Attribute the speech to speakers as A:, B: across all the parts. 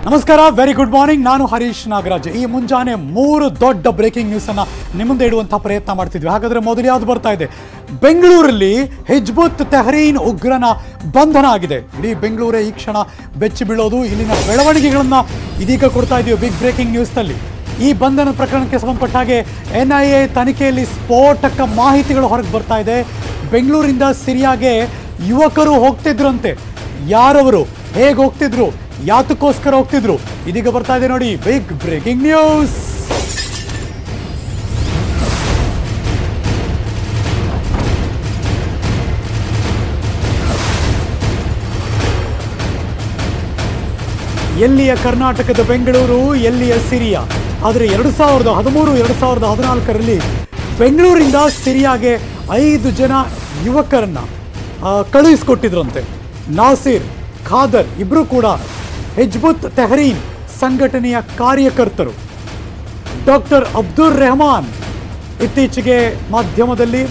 A: ನಮಸ್ಕಾರ, very good morning. ನಾನು ಹರೀಶ್ ನಾಗರಾಜ್. ಈ ಮುಂಜಾನೆ 3 ದೊಡ್ಡ ಬ್ರೇಕಿಂಗ್ ನ್ಯೂಸ್ ಅನ್ನ ನಿಮ್ಮ ಮುಂದೆ ಇಡುವಂತಹ ಪ್ರಯತ್ನ ಮಾಡ್ತಿದ್ವಿ. ಹಾಗಾದ್ರೆ ಮೊದಲು ಯಾವ್ದು ಬರ್ತಾ ಇದೆ? ಬೆಂಗಳೂರಲ್ಲಿ ಹಿಜ್ಬುತ್ ತೆಹರೀನ್ ಉಗ್ರನ ಬಂಧನ ಆಗಿದೆ. ಇಡೀ ಬೆಂಗಳೂರೇ ಈ ಕ್ಷಣ ಬೆಚ್ಚಿ ಬೀಳೋದು. ಇಲ್ಲಿನ ಬೆಳವಣಿಗೆಗಳನ್ನ ಇದೀಗ ಕೊಡ್ತಾ ಇದೀವಿ ಬಿಗ್ ಬ್ರೇಕಿಂಗ್ ನ್ಯೂಸ್ನಲ್ಲಿ. ಈ ಬಂಧನ ಪ್ರಕರಣಕ್ಕೆ ಸಂಬಂಧಪಟ್ಟ ಹಾಗೆ NIA ತನಿಖೆಯಲ್ಲಿ ಸ್ಫೋಟಕ ಮಾಹಿತಿಗಳು ಹೊರಗೆ ಬರ್ತಾ ಇದೆ. ಬೆಂಗಳೂರಿಂದ ಸಿರಿಯಾಗೆ ಯುವಕರು ಹೋಗ್ತಿದ್ರಂತೆ. ಯಾರವರು, ಹೇಗೆ ಹೋಗ್ತಿದ್ರು, ಯಾತಕ್ಕೋಸ್ಕರ ಹೋಗ್ತಿದ್ರು, ಇದೀಗ ಬರ್ತಾ ಇದೆ ನೋಡಿ ಬಿಗ್ ಬ್ರೇಕಿಂಗ್ ನ್ಯೂಸ್. ಎಲ್ಲಿಯ ಕರ್ನಾಟಕದ ಬೆಂಗಳೂರು, ಎಲ್ಲಿಯ ಸಿರಿಯಾ? ಆದರೆ 2013, 2014ರಲ್ಲಿ ಬೆಂಗಳೂರಿಂದ ಸಿರಿಯಾಗೆ 5 ಜನ ಯುವಕರನ್ನ ಕಳುಹಿಸಿಕೊಟ್ಟಿದ್ರಂತೆ. ನಾಸಿರ್, ಖಾದರ್ ಇಬ್ಬರು ಕೂಡ ಹಿಜ್ಬುತ್ ತೆಹರೀನ್ ಸಂಘಟನೆಯ ಕಾರ್ಯಕರ್ತರು. ಡಾಕ್ಟರ್ ಅಬ್ದುಲ್ ರೆಹಮಾನ್ ಇತ್ತೀಚೆಗೆ ಮಾಧ್ಯಮದಲ್ಲಿ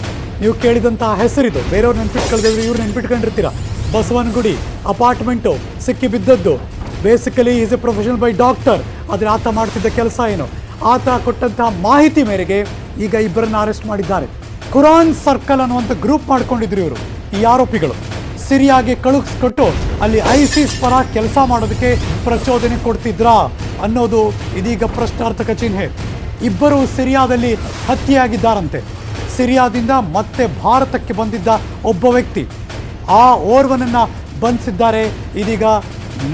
A: ನೀವು ಕೇಳಿದಂತಹ ಹೆಸರಿದು. ಬೇರೆಯವ್ರು ನೆನ್ಪಿಟ್ಕೊಳ್ದಿದ್ರು, ಇವ್ರು ನೆನ್ಪಿಟ್ಕೊಂಡಿರ್ತೀರ. ಬಸವನಗುಡಿ ಅಪಾರ್ಟ್ಮೆಂಟು ಸಿಕ್ಕಿ ಬಿದ್ದದ್ದು. Basically is a professional by doctor. ಆದರೆ ಆತ ಮಾಡ್ತಿದ್ದ ಕೆಲಸ ಏನು? ಆತ ಕೊಟ್ಟಂತಹ ಮಾಹಿತಿ ಮೇರೆಗೆ ಈಗ ಇಬ್ಬರನ್ನ ಅರೆಸ್ಟ್ ಮಾಡಿದ್ದಾರೆ. ಕುರಾನ್ ಸರ್ಕಲ್ ಅನ್ನುವಂಥ ಗ್ರೂಪ್ ಮಾಡ್ಕೊಂಡಿದ್ರು ಇವರು, ಈ ಆರೋಪಿಗಳು. ಸಿರಿಯಾಗೆ ಕಳುಹಿಸ್ಕೊಟ್ಟು ಅಲ್ಲಿ ISIS ಪರ ಕೆಲಸ ಮಾಡೋದಕ್ಕೆ ಪ್ರಚೋದನೆ ಕೊಡ್ತಿದ್ರಾ ಅನ್ನೋದು ಇದೀಗ ಪ್ರಶ್ನಾರ್ಥಕ ಚಿಹ್ನೆ. ಇಬ್ಬರು ಸಿರಿಯಾದಲ್ಲಿ ಹತ್ಯೆಯಾಗಿದ್ದಾರಂತೆ. ಸಿರಿಯಾದಿಂದ ಮತ್ತೆ ಭಾರತಕ್ಕೆ ಬಂದಿದ್ದ ಒಬ್ಬ ವ್ಯಕ್ತಿ, ಆ ಓರ್ವನನ್ನು ಬಂಧಿಸಿದ್ದಾರೆ ಇದೀಗ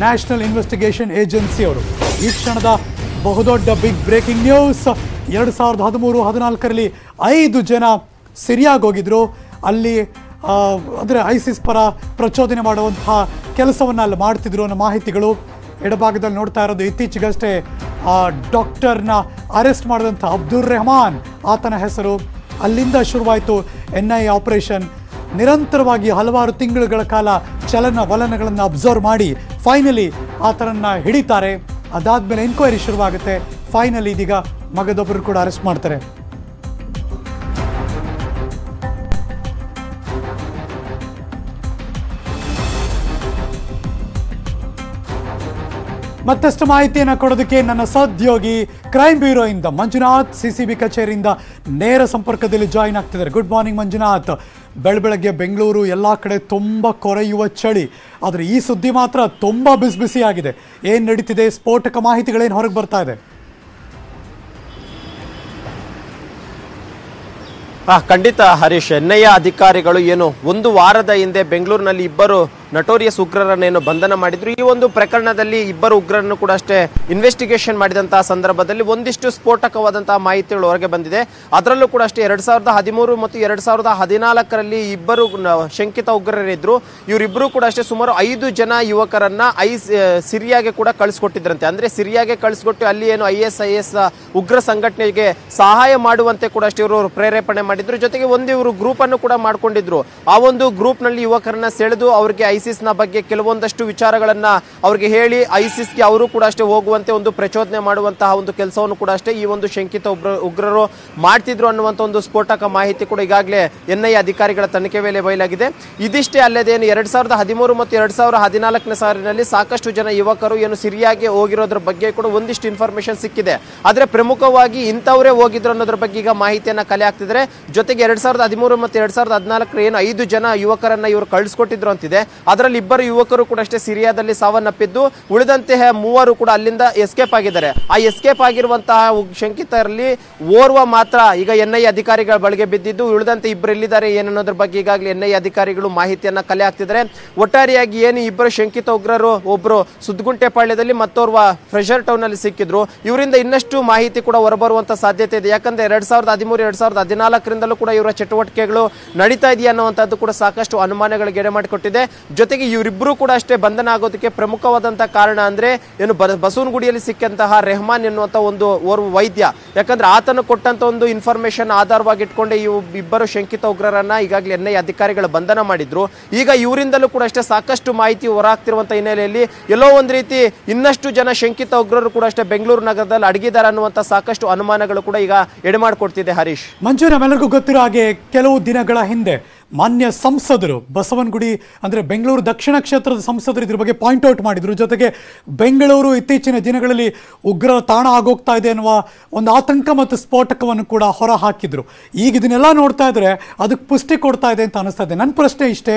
A: ನ್ಯಾಷನಲ್ ಇನ್ವೆಸ್ಟಿಗೇಷನ್ ಏಜೆನ್ಸಿ ಅವರು. ಈ ಕ್ಷಣದ ಬಹುದೊಡ್ಡ ಬಿಗ್ ಬ್ರೇಕಿಂಗ್ ನ್ಯೂಸ್. 2013-14ರಲ್ಲಿ 5 ಜನ ಸಿರಿಯಾಗೆ ಹೋಗಿದ್ರು. ಅಲ್ಲಿ ಅಂದರೆ ISIS ಪರ ಪ್ರಚೋದನೆ ಮಾಡುವಂತಹ ಕೆಲಸವನ್ನು ಅಲ್ಲಿ ಮಾಡ್ತಿದ್ರು ಅನ್ನೋ ಮಾಹಿತಿಗಳು. ಎಡಭಾಗದಲ್ಲಿ ನೋಡ್ತಾ ಇರೋದು ಇತ್ತೀಚೆಗಷ್ಟೇ ಡಾಕ್ಟರ್ನ ಅರೆಸ್ಟ್ ಮಾಡಿದಂಥ ಅಬ್ದುಲ್ ರೆಹಮಾನ್, ಆತನ ಹೆಸರು. ಅಲ್ಲಿಂದ ಶುರುವಾಯಿತು NIA ಆಪರೇಷನ್. ನಿರಂತರವಾಗಿ ಹಲವಾರು ತಿಂಗಳುಗಳ ಕಾಲ ಚಲನವಲನಗಳನ್ನು ಅಬ್ಸರ್ವ್ ಮಾಡಿ ಫೈನಲಿ ಆತನನ್ನು ಹಿಡಿತಾರೆ. ಅದಾದಮೇಲೆ ಎನ್ಕ್ವೈರಿ ಶುರುವಾಗುತ್ತೆ. ಫೈನಲಿ ಇದೀಗ ಮಗದೊಬ್ಬರು ಕೂಡ ಅರೆಸ್ಟ್ ಮಾಡ್ತಾರೆ. ಮತ್ತಷ್ಟು ಮಾಹಿತಿಯನ್ನು ಕೊಡೋದಕ್ಕೆ ನನ್ನ ಸಹೋದ್ಯೋಗಿ ಕ್ರೈಮ್ ಬ್ಯೂರೋಯಿಂದ ಮಂಜುನಾಥ್ CCB ಕಚೇರಿಯಿಂದ ನೇರ ಸಂಪರ್ಕದಲ್ಲಿ ಜಾಯಿನ್ ಆಗ್ತಿದ್ದಾರೆ. Good morning Manjunath. ಬೆಳಗ್ಗೆ ಬೆಂಗಳೂರು ಎಲ್ಲ ಕಡೆ ತುಂಬ ಕೊರೆಯುವ ಚಳಿ, ಆದರೆ ಈ ಸುದ್ದಿ ಮಾತ್ರ ತುಂಬ ಬಿಸಿ ಆಗಿದೆ. ಏನು ನಡೀತಿದೆ? ಸ್ಫೋಟಕ ಮಾಹಿತಿಗಳೇನು ಹೊರಗೆ ಬರ್ತಾ ಇದೆ?
B: ಖಂಡಿತ ಹರೀಶ್. NIA ಅಧಿಕಾರಿಗಳು ಏನು 1 ವಾರದ ಹಿಂದೆ ಬೆಂಗಳೂರಿನಲ್ಲಿ ಇಬ್ಬರು ನಟೋರಿಯಸ್ ಉಗ್ರರನ್ನೇನು ಬಂಧನ ಮಾಡಿದ್ರು. ಈ ಒಂದು ಪ್ರಕರಣದಲ್ಲಿ ಇಬ್ಬರು ಉಗ್ರರನ್ನು ಕೂಡ ಅಷ್ಟೇ ಇನ್ವೆಸ್ಟಿಗೇಷನ್ ಮಾಡಿದಂತಹ ಸಂದರ್ಭದಲ್ಲಿ ಒಂದಿಷ್ಟು ಸ್ಫೋಟಕವಾದಂತಹ ಮಾಹಿತಿಗಳು ಹೊರಗೆ ಬಂದಿದೆ. ಅದರಲ್ಲೂ ಕೂಡ ಅಷ್ಟೇ 2013 ಮತ್ತು 2014ರಲ್ಲಿ ಇಬ್ಬರು ಶಂಕಿತ ಉಗ್ರರಿದ್ರು. ಇವರಿಬ್ಬರು ಕೂಡ ಅಷ್ಟೇ ಸುಮಾರು 5 ಜನ ಯುವಕರನ್ನ ಸಿರಿಯಾಗೆ ಕೂಡ ಕಳಿಸ್ಕೊಟ್ಟಿದ್ರಂತೆ. ಅಂದ್ರೆ ಸಿರಿಯಾಗೆ ಕಳಿಸ್ಕೊಟ್ಟು ಅಲ್ಲಿ ಏನು ISIS ಉಗ್ರ ಸಂಘಟನೆಗೆ ಸಹಾಯ ಮಾಡುವಂತೆ ಕೂಡ ಅಷ್ಟೇ ಇವರು ಪ್ರೇರೇಪಣೆ ಮಾಡಿದ್ರು. ಜೊತೆಗೆ ಇವರು ಗ್ರೂಪ್ ಅನ್ನು ಕೂಡ ಮಾಡ್ಕೊಂಡಿದ್ರು. ಆ ಒಂದು ಗ್ರೂಪ್ ನಲ್ಲಿ ಯುವಕರನ್ನ ಸೆಳೆದು ಅವರಿಗೆ ISIS ನ ಬಗ್ಗೆ ಕೆಲವೊಂದಷ್ಟು ವಿಚಾರಗಳನ್ನ ಅವ್ರಿಗೆ ಹೇಳಿ ISISಗೆ ಅವರು ಕೂಡ ಅಷ್ಟೇ ಹೋಗುವಂತೆ ಒಂದು ಪ್ರಚೋದನೆ ಮಾಡುವಂತಹ ಒಂದು ಕೆಲಸವನ್ನು ಕೂಡ ಅಷ್ಟೇ ಈ ಒಂದು ಶಂಕಿತ ಉಗ್ರರು ಮಾಡ್ತಿದ್ರು ಅನ್ನುವಂಥ ಒಂದು ಸ್ಫೋಟಕ ಮಾಹಿತಿ ಕೂಡ ಈಗಾಗಲೇ NIA ಅಧಿಕಾರಿಗಳ ತನಿಖೆ ವೇಳೆ ಬಯಲಾಗಿದೆ. ಇದಿಷ್ಟೇ ಅಲ್ಲದೇನು 2013 ಮತ್ತು 2014ನೇ ಸಾಲಿನಲ್ಲಿ ಸಾಕಷ್ಟು ಜನ ಯುವಕರು ಏನು ಸಿರಿಯಾಗೆ ಹೋಗಿರೋದ್ರ ಬಗ್ಗೆ ಕೂಡ ಒಂದಿಷ್ಟು ಇನ್ಫಾರ್ಮೇಶನ್ ಸಿಕ್ಕಿದೆ. ಆದ್ರೆ ಪ್ರಮುಖವಾಗಿ ಇಂಥವರೇ ಹೋಗಿದ್ರು ಅನ್ನೋದ್ರ ಬಗ್ಗೆ ಈಗ ಮಾಹಿತಿಯನ್ನ ಕಲೆ ಹಾಕ್ತಿದ್ರೆ. ಜೊತೆಗೆ 2013 ಮತ್ತು 2014 ಏನು 5 ಜನ ಯುವಕರನ್ನ ಇವರು ಕಳಿಸ್ಕೊಟ್ಟಿದ್ರು ಅಂತಿದೆ. ಅದರಲ್ಲಿ ಇಬ್ಬರು ಯುವಕರು ಕೂಡ ಅಷ್ಟೇ ಸಿರಿಯಾದಲ್ಲಿ ಸಾವನ್ನಪ್ಪಿದ್ದು, ಉಳಿದಂತೆ 3 ಕೂಡ ಅಲ್ಲಿಂದ ಎಸ್ಕೇಪ್ ಆಗಿದ್ದಾರೆ. ಆ ಎಸ್ಕೇಪ್ ಆಗಿರುವಂತಹ ಶಂಕಿತರಲ್ಲಿ ಓರ್ವ ಮಾತ್ರ ಈಗ NIA ಅಧಿಕಾರಿಗಳ ಬಳಿಗೆ ಬಿದ್ದಿದ್ದು, ಉಳಿದಂತೆ ಇಬ್ಬರು ಎಲ್ಲಿದ್ದಾರೆ ಏನನ್ನೋದ್ರ ಬಗ್ಗೆ ಈಗಾಗಲೇ NIA ಅಧಿಕಾರಿಗಳು ಮಾಹಿತಿಯನ್ನ ಕಲೆ ಹಾಕ್ತಿದ್ದಾರೆ. ಒಟ್ಟಾರೆಯಾಗಿ ಏನು ಇಬ್ಬರು ಶಂಕಿತ ಉಗ್ರರು, ಒಬ್ಬರು ಸುದ್ಗುಂಟೆಪಾಳ್ಯದಲ್ಲಿ, ಮತ್ತೋರ್ವ ಫ್ರೆಷರ್ ಟೌನ್ ಅಲ್ಲಿ ಸಿಕ್ಕಿದ್ರು. ಇವರಿಂದ ಇನ್ನಷ್ಟು ಮಾಹಿತಿ ಕೂಡ ಹೊರಬರುವಂತ ಸಾಧ್ಯತೆ ಇದೆ. ಯಾಕಂದ್ರೆ 2013, 2014ರಿಂದಲೂ ಕೂಡ ಇವರ ಚಟುವಟಿಕೆಗಳು ನಡೀತಾ ಇದೆಯಾ ಅನ್ನುವಂಥದ್ದು ಕೂಡ ಸಾಕಷ್ಟು ಅನುಮಾನಗಳಿಗೆ ಎಡೆ ಮಾಡಿಕೊಟ್ಟಿದೆ. ಜೊತೆಗೆ ಇವರಿಬ್ಬರು ಕೂಡ ಅಷ್ಟೇ ಬಂಧನ ಆಗೋದಕ್ಕೆ ಪ್ರಮುಖವಾದಂತಹ ಕಾರಣ ಅಂದ್ರೆ ಏನು ಬಸವನಗುಡಿಯಲ್ಲಿ ಸಿಕ್ಕಂತಹ ರೆಹಮಾನ್ ಎನ್ನುವಂತ ಓರ್ವ ವೈದ್ಯ. ಯಾಕಂದ್ರೆ ಆತನು ಕೊಟ್ಟಂತ ಒಂದು ಇನ್ಫಾರ್ಮೇಶನ್ ಆಧಾರವಾಗಿ ಇಟ್ಕೊಂಡೆ ಈ ಇಬ್ಬರು ಶಂಕಿತ ಉಗ್ರರನ್ನ ಈಗಾಗಲೇ NIA ಅಧಿಕಾರಿಗಳು ಬಂಧನ ಮಾಡಿದ್ರು. ಈಗ ಇವರಿಂದಲೂ ಕೂಡ ಅಷ್ಟೇ ಸಾಕಷ್ಟು ಮಾಹಿತಿ ಹೊರಹಾಕ್ತಿರುವಂತಹ ಹಿನ್ನೆಲೆಯಲ್ಲಿ ಎಲ್ಲೋ ಒಂದ್ ರೀತಿ ಇನ್ನಷ್ಟು ಜನ ಶಂಕಿತ ಉಗ್ರರು ಕೂಡ ಅಷ್ಟೇ ಬೆಂಗಳೂರು ನಗರದಲ್ಲಿ ಅಡಗಿದ್ದಾರೆ ಅನ್ನುವಂತ ಸಾಕಷ್ಟು ಅನುಮಾನಗಳು ಕೂಡ ಈಗ ಎಡೆ ಮಾಡಿಕೊಡ್ತಿದೆ ಹರೀಶ್.
A: ಮಂಜು, ನಮ್ಮೆಲ್ಲರಿಗೂ ಗೊತ್ತಿರೋ ಹಾಗೆ ಕೆಲವು ದಿನಗಳ ಹಿಂದೆ ಮಾನ್ಯ ಸಂಸದರು ಬಸವನಗುಡಿ ಅಂದರೆ ಬೆಂಗಳೂರು ದಕ್ಷಿಣ ಕ್ಷೇತ್ರದ ಸಂಸದರು ಇದ್ರ ಬಗ್ಗೆ ಪಾಯಿಂಟ್ ಔಟ್ ಮಾಡಿದರು. ಜೊತೆಗೆ ಬೆಂಗಳೂರು ಇತ್ತೀಚಿನ ದಿನಗಳಲ್ಲಿ ಉಗ್ರರ ತಾಣ ಆಗೋಗ್ತಾ ಇದೆ ಅನ್ನುವ ಒಂದು ಆತಂಕ ಮತ್ತು ಸ್ಫೋಟಕವನ್ನು ಕೂಡ ಹೊರ ಹಾಕಿದರು. ಈಗ ಇದನ್ನೆಲ್ಲ ನೋಡ್ತಾ ಇದ್ರೆ ಅದಕ್ಕೆ ಪುಷ್ಟಿ ಕೊಡ್ತಾ ಇದೆ ಅಂತ ಅನಿಸ್ತಾ ಇದೆ. ನನ್ನ ಪ್ರಶ್ನೆ ಇಷ್ಟೇ,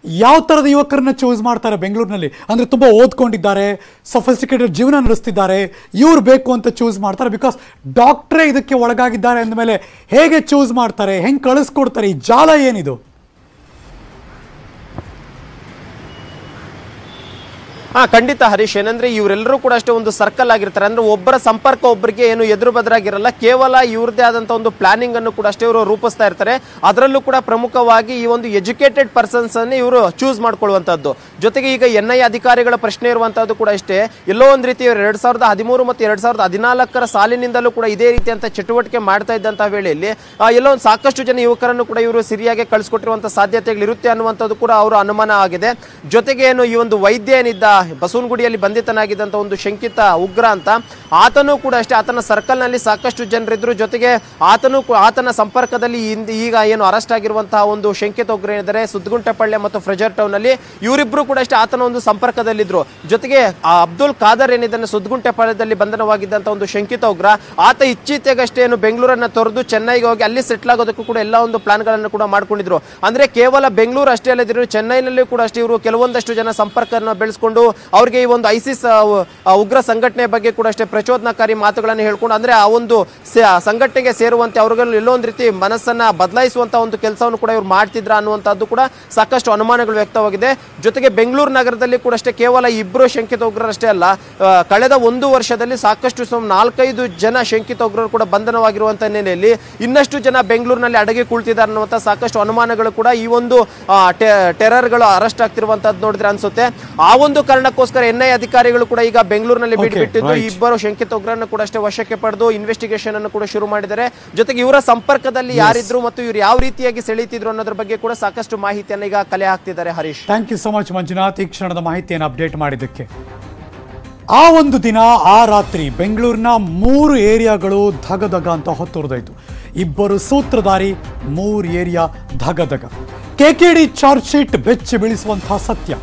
A: ಯಾವ ಥರದ ಯುವಕರನ್ನ ಚೂಸ್ ಮಾಡ್ತಾರೆ ಬೆಂಗಳೂರಿನಲ್ಲಿ? ಅಂದರೆ ತುಂಬ ಓದ್ಕೊಂಡಿದ್ದಾರೆ, ಸೊಫಿಸ್ಟಿಕೇಟೆಡ್ ಜೀವನ ನಡೆಸ್ತಿದ್ದಾರೆ, ಇವ್ರು ಬೇಕು ಅಂತ ಚೂಸ್ ಮಾಡ್ತಾರೆ. ಬಿಕಾಸ್ ಡಾಕ್ಟ್ರೇ ಇದಕ್ಕೆ ಒಳಗಾಗಿದ್ದಾರೆ ಅಂದಮೇಲೆ ಹೇಗೆ ಚೂಸ್ ಮಾಡ್ತಾರೆ, ಹೆಂಗೆ ಕಳಿಸ್ಕೊಡ್ತಾರೆ? ಈ ಜಾಲ ಏನಿದು?
B: ಖಂಡಿತ ಹರೀಶ್, ಏನಂದ್ರೆ ಇವರೆಲ್ಲರೂ ಕೂಡ ಅಷ್ಟೇ ಒಂದು ಸರ್ಕಲ್ ಆಗಿರ್ತಾರೆ. ಅಂದ್ರೆ ಒಬ್ಬರ ಸಂಪರ್ಕ ಒಬ್ಬರಿಗೆ ಏನು ಎದುರು ಬದರಾಗಿರಲ್ಲ, ಕೇವಲ ಇವ್ರದೇ ಆದಂತ ಒಂದು ಪ್ಲಾನಿಂಗ್ ಅನ್ನು ಕೂಡ ಅಷ್ಟೇ ಇವರು ರೂಪಿಸ್ತಾ ಇರ್ತಾರೆ. ಅದರಲ್ಲೂ ಕೂಡ ಪ್ರಮುಖವಾಗಿ ಈ ಒಂದು ಎಜುಕೇಟೆಡ್ ಪರ್ಸನ್ಸ್ ಅನ್ನು ಇವರು ಚೂಸ್ ಮಾಡ್ಕೊಳ್ಳುವಂತದ್ದು. ಜೊತೆಗೆ ಈಗ NIA ಅಧಿಕಾರಿಗಳ ಪ್ರಶ್ನೆ ಇರುವಂತದ್ದು ಕೂಡ ಅಷ್ಟೇ, ಎಲ್ಲೋ ಒಂದು ರೀತಿ 2013 ಮತ್ತು 2014 ಸಾಲಿನಿಂದಲೂ ಕೂಡ ಇದೇ ರೀತಿಯಂತ ಚಟುವಟಿಕೆ ಮಾಡ್ತಾ ಇದ್ದಂತಹ ವೇಳೆಯಲ್ಲಿ ಎಲ್ಲೋ ಒಂದು ಸಾಕಷ್ಟು ಜನ ಯುವಕರನ್ನು ಕೂಡ ಇವರು ಸಿರಿಯಾಗಿ ಕಳಿಸ್ಕೊಟ್ಟಿರುವಂತಹ ಸಾಧ್ಯತೆಗಳಿರುತ್ತೆ ಅನ್ನುವಂಥದ್ದು ಕೂಡ ಅವರ ಅನುಮಾನ ಆಗಿದೆ. ಜೊತೆಗೆ ಏನು ಈ ಒಂದು ವೈದ್ಯ ಏನಿದ್ದ ಬಸವನಗುಡಿಯಲ್ಲಿ ಬಂಧಿತನಾಗಿದ್ದಂತ ಒಂದು ಶಂಕಿತ ಉಗ್ರ ಅಂತ, ಆತನೂ ಕೂಡ ಅಷ್ಟೇ ಆತನ ಸರ್ಕಲ್ ನಲ್ಲಿ ಸಾಕಷ್ಟು ಜನರಿದ್ರು. ಜೊತೆಗೆ ಆತನ ಸಂಪರ್ಕದಲ್ಲಿ ಈಗ ಏನು ಅರೆಸ್ಟ್ ಆಗಿರುವಂತಹ ಒಂದು ಶಂಕಿತ ಉಗ್ರ ಏನಿದ್ದಾರೆ ಸುದ್ಗುಂಟೆಪಾಳ್ಯ ಮತ್ತು ಫ್ರೆಜರ್ ಟೌನ್ ಅಲ್ಲಿ, ಇವರಿಬ್ರು ಕೂಡ ಅಷ್ಟೇ ಆತನ ಒಂದು ಸಂಪರ್ಕದಲ್ಲಿದ್ರು. ಜೊತೆಗೆ ಅಬ್ದುಲ್ ಖಾದರ್ ಏನಿದ್ದಾನೆ ಸುದ್ಗುಂಟೆಪಾಳ್ಯದಲ್ಲಿ ಬಂಧನವಾಗಿದ್ದಂತ ಒಂದು ಶಂಕಿತ ಉಗ್ರ, ಆತ ಇತ್ತೀಚೆಗಷ್ಟೇ ಏನು ಬೆಂಗಳೂರನ್ನ ತೊರೆದು ಚೆನ್ನೈಗೆ ಹೋಗಿ ಅಲ್ಲಿ ಸೆಟ್ಲ್ ಆಗೋದಕ್ಕೂ ಕೂಡ ಎಲ್ಲ ಒಂದು ಪ್ಲಾನ್ ಗಳನ್ನು ಕೂಡ ಮಾಡ್ಕೊಂಡಿದ್ರು. ಅಂದ್ರೆ ಕೇವಲ ಬೆಂಗಳೂರು ಅಷ್ಟೇ ಅಲ್ಲದಿದ್ರು ಚೆನ್ನೈನಲ್ಲಿ ಕೂಡ ಅಷ್ಟೇ ಇವರು ಕೆಲವೊಂದಷ್ಟು ಜನ ಸಂಪರ್ಕವನ್ನು ಬೆಳೆಸ್ಕೊಂಡು ಅವರಿಗೆ ಈ ಒಂದು ಐಸಿಸ್ ಉಗ್ರ ಸಂಘಟನೆ ಬಗ್ಗೆ ಕೂಡ ಅಷ್ಟೇ ಪ್ರಚೋದನಾಕಾರಿ ಮಾತುಗಳನ್ನು ಹೇಳ್ಕೊಂಡು, ಅಂದ್ರೆ ಆ ಒಂದು ಸಂಘಟನೆಗೆ ಸೇರುವಂತೆ ಅವ್ರಿಗೆಲ್ಲ ಎಲ್ಲೋ ಒಂದು ರೀತಿ ಮನಸ್ಸನ್ನ ಬದಲಾಯಿಸುವಂತ ಒಂದು ಕೆಲಸವನ್ನು ಕೂಡ ಇವ್ರು ಮಾಡ್ತಿದ್ರ ಅನ್ನುವಂಥದ್ದು ಕೂಡ ಸಾಕಷ್ಟು ಅನುಮಾನಗಳು ವ್ಯಕ್ತವಾಗಿದೆ. ಜೊತೆಗೆ ಬೆಂಗಳೂರು ನಗರದಲ್ಲಿ ಕೂಡ ಅಷ್ಟೇ ಕೇವಲ ಇಬ್ಬರು ಶಂಕಿತ ಉಗ್ರರಷ್ಟೇ ಅಲ್ಲ, ಕಳೆದ 1 ವರ್ಷದಲ್ಲಿ ಸಾಕಷ್ಟು 4-5 ಜನ ಶಂಕಿತ ಉಗ್ರರು ಕೂಡ ಬಂಧನವಾಗಿರುವಂತ ಹಿನ್ನೆಲೆಯಲ್ಲಿ ಇನ್ನಷ್ಟು ಜನ ಬೆಂಗಳೂರಿನಲ್ಲಿ ಅಡಗಿ ಕುಳಿತಿದ್ದಾರೆ ಅನ್ನುವಂಥ ಸಾಕಷ್ಟು ಅನುಮಾನಗಳು ಕೂಡ ಈ ಒಂದು ಟೆರರ್ಗಳು ಅರೆಸ್ಟ್ ಆಗ್ತಿರುವಂತದ್ದು ನೋಡಿದ್ರೆ ಅನ್ಸುತ್ತೆ. ಆ ಒಂದು ಕಾರಣಕ್ಕೋಸ್ಕರ NIA ಅಧಿಕಾರಿಗಳು ಕೂಡ ಈಗ ಬೆಂಗಳೂರಿನಲ್ಲಿ ಬಿಟ್ಟಿದ್ದು ಇಬ್ಬರು ಶಂಕಿತ ಉಗ್ರರನ್ನು ಕೂಡ ಅಷ್ಟೇ ವಶಕ್ಕೆ ಪಡೆದು ಇನ್ವೆಸ್ಟಿಗೇಷನ್ ಅನ್ನು ಕೂಡ ಶುರು ಮಾಡಿದ್ದಾರೆ. ಜೊತೆಗೆ ಇವರ ಸಂಪರ್ಕದಲ್ಲಿ ಯಾರಿದ್ರು ಮತ್ತು ಇವರು ಯಾವ ರೀತಿಯಾಗಿ ಸೆಳೀತಿದ್ರು ಅನ್ನೋದ್ರ ಬಗ್ಗೆ ಕೂಡ ಸಾಕಷ್ಟು ಮಾಹಿತಿಯನ್ನು ಈಗ ಕಲೆ ಹಾಕ್ತಿದ್ದಾರೆ. Harish,
A: thank you so much Manjunath, ಈ ಕ್ಷಣದ ಮಾಹಿತಿಯನ್ನು ಅಪ್ಡೇಟ್ ಮಾಡಿದ್ದಕ್ಕೆ. ಆ ಒಂದು ದಿನ ಆ ರಾತ್ರಿ ಬೆಂಗಳೂರಿನ 3 ಏರಿಯಾಗಳು ಧಗಧಗ ಅಂತ ಹೊತ್ತುರಿದಾಯಿತು. ಇಬ್ಬರು ಸೂತ್ರಧಾರಿ, 3 ಏರಿಯಾ ಧಗಧಗ. KKD ಚಾರ್ಜ್ ಶೀಟ್ ಬೆಚ್ಚಿ ಬೀಳಿಸುವಂತಹ ಸತ್ಯ,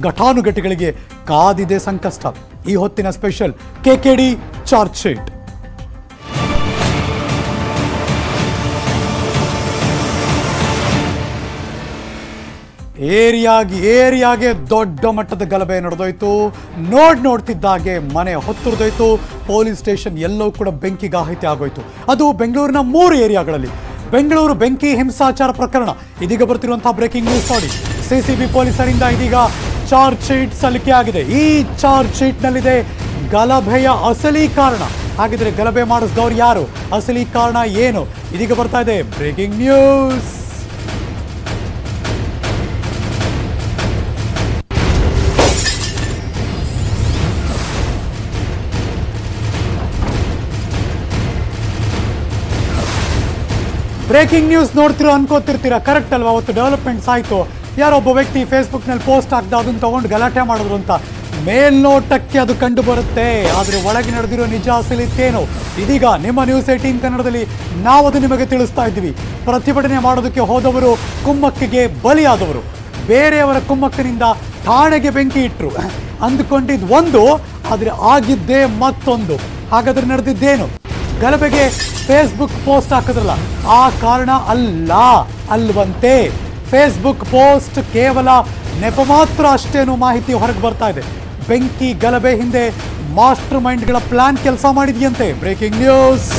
A: ಘಟಾನುಘಟಿಗಳಿಗೆ ಕಾದಿದೆ ಸಂಕಷ್ಟ. ಈ ಹೊತ್ತಿನ ಸ್ಪೆಷಲ್ KKD ಚಾರ್ಜ್ ಶೀಟ್. ಏರಿಯಾಗೆ ದೊಡ್ಡ ಮಟ್ಟದ ಗಲಭೆ ನಡೆದೋಯ್ತು. ನೋಡ್ತಿದ್ದಾಗೆ ಮನೆ ಹೊತ್ತುರಿದೋಯ್ತು. ಪೊಲೀಸ್ ಸ್ಟೇಷನ್ ಎಲ್ಲವೂ ಕೂಡ ಬೆಂಕಿಗಾಹುತಿ ಆಗೋಯ್ತು. ಅದು ಬೆಂಗಳೂರಿನ 3 ಏರಿಯಾಗಳಲ್ಲಿ. ಬೆಂಗಳೂರು ಬೆಂಕಿ ಹಿಂಸಾಚಾರ ಪ್ರಕರಣ ಇದೀಗ ಬರ್ತಿರುವಂತಹ ಬ್ರೇಕಿಂಗ್ ನ್ಯೂಸ್ ನೋಡಿ. CCB ಪೊಲೀಸರಿಂದ ಇದೀಗ ಚಾರ್ಜ್ ಶೀಟ್ ಸಲ್ಲಿಕೆ ಆಗಿದೆ. ಈ ಚಾರ್ಜ್ ಶೀಟ್ ನಲ್ಲಿದೆ ಗಲಭೆಯ ಅಸಲಿ ಕಾರಣ. ಹಾಗಿದ್ರೆ ಗಲಭೆ ಮಾಡಿಸಿದವರು ಯಾರು, ಅಸಲಿ ಕಾರಣ ಏನು? ಇದೀಗ ಬರ್ತಾ ಇದೆ ಬ್ರೇಕಿಂಗ್ ನ್ಯೂಸ್. ಬ್ರೇಕಿಂಗ್ ನ್ಯೂಸ್ ನೋಡ್ತಿರೋ ಅನ್ಕೋತಿರ್ತೀರಾ, ಕರೆಕ್ಟ್ ಅಲ್ವಾ? ಅವತ್ತು ಡೆವಲಪ್ಮೆಂಟ್ಸ್ ಆಯಿತು, ಯಾರೊಬ್ಬ ವ್ಯಕ್ತಿ ಫೇಸ್ಬುಕ್ನಲ್ಲಿ ಪೋಸ್ಟ್ ಹಾಕ್ದ, ಅದನ್ನು ತೊಗೊಂಡು ಗಲಾಟೆ ಮಾಡಿದ್ರು ಅಂತ ಮೇಲ್ನೋಟಕ್ಕೆ ಅದು ಕಂಡು ಬರುತ್ತೆ. ಆದರೆ ಒಳಗೆ ನಡೆದಿರೋ ನಿಜ ಅಸಲಿತ್ತೇನು ಇದೀಗ ನಿಮ್ಮ ನ್ಯೂಸ್ 18 ಕನ್ನಡದಲ್ಲಿ ನಾವು ಅದು ನಿಮಗೆ ತಿಳಿಸ್ತಾ ಇದ್ದೀವಿ. ಪ್ರತಿಭಟನೆ ಮಾಡೋದಕ್ಕೆ ಹೋದವರು ಕುಮ್ಮಕ್ಕಿಗೆ ಬಲಿಯಾದವರು, ಬೇರೆಯವರ ಕುಮ್ಮಕ್ಕಿನಿಂದ ಠಾಣೆಗೆ ಬೆಂಕಿ ಇಟ್ಟರು. ಅಂದುಕೊಂಡಿದ್ದು ಒಂದು, ಆದರೆ ಆಗಿದ್ದೇ ಮತ್ತೊಂದು. ಹಾಗಾದ್ರೆ ನಡೆದಿದ್ದೇನು? ಗಲಭೆಗೆ ಫೇಸ್ಬುಕ್ ಪೋಸ್ಟ್ ಹಾಕಿದ್ರಲ್ಲ, ಆ ಕಾರಣ ಅಲ್ವಂತೆ. ಫೇಸ್ಬುಕ್ ಪೋಸ್ಟ್ ಕೇವಲ ನೆಪ ಮಾತ್ರ ಅಷ್ಟೇನು ಮಾಹಿತಿ ಹೊರಗೆ ಬರ್ತಾ ಇದೆ. ಬೆಂಕಿ ಗಲಭೆ ಹಿಂದೆ ಮಾಸ್ಟರ್ ಮೈಂಡ್ಗಳ ಪ್ಲಾನ್ ಕೆಲಸ ಮಾಡಿದೆಯಂತೆ. Breaking news.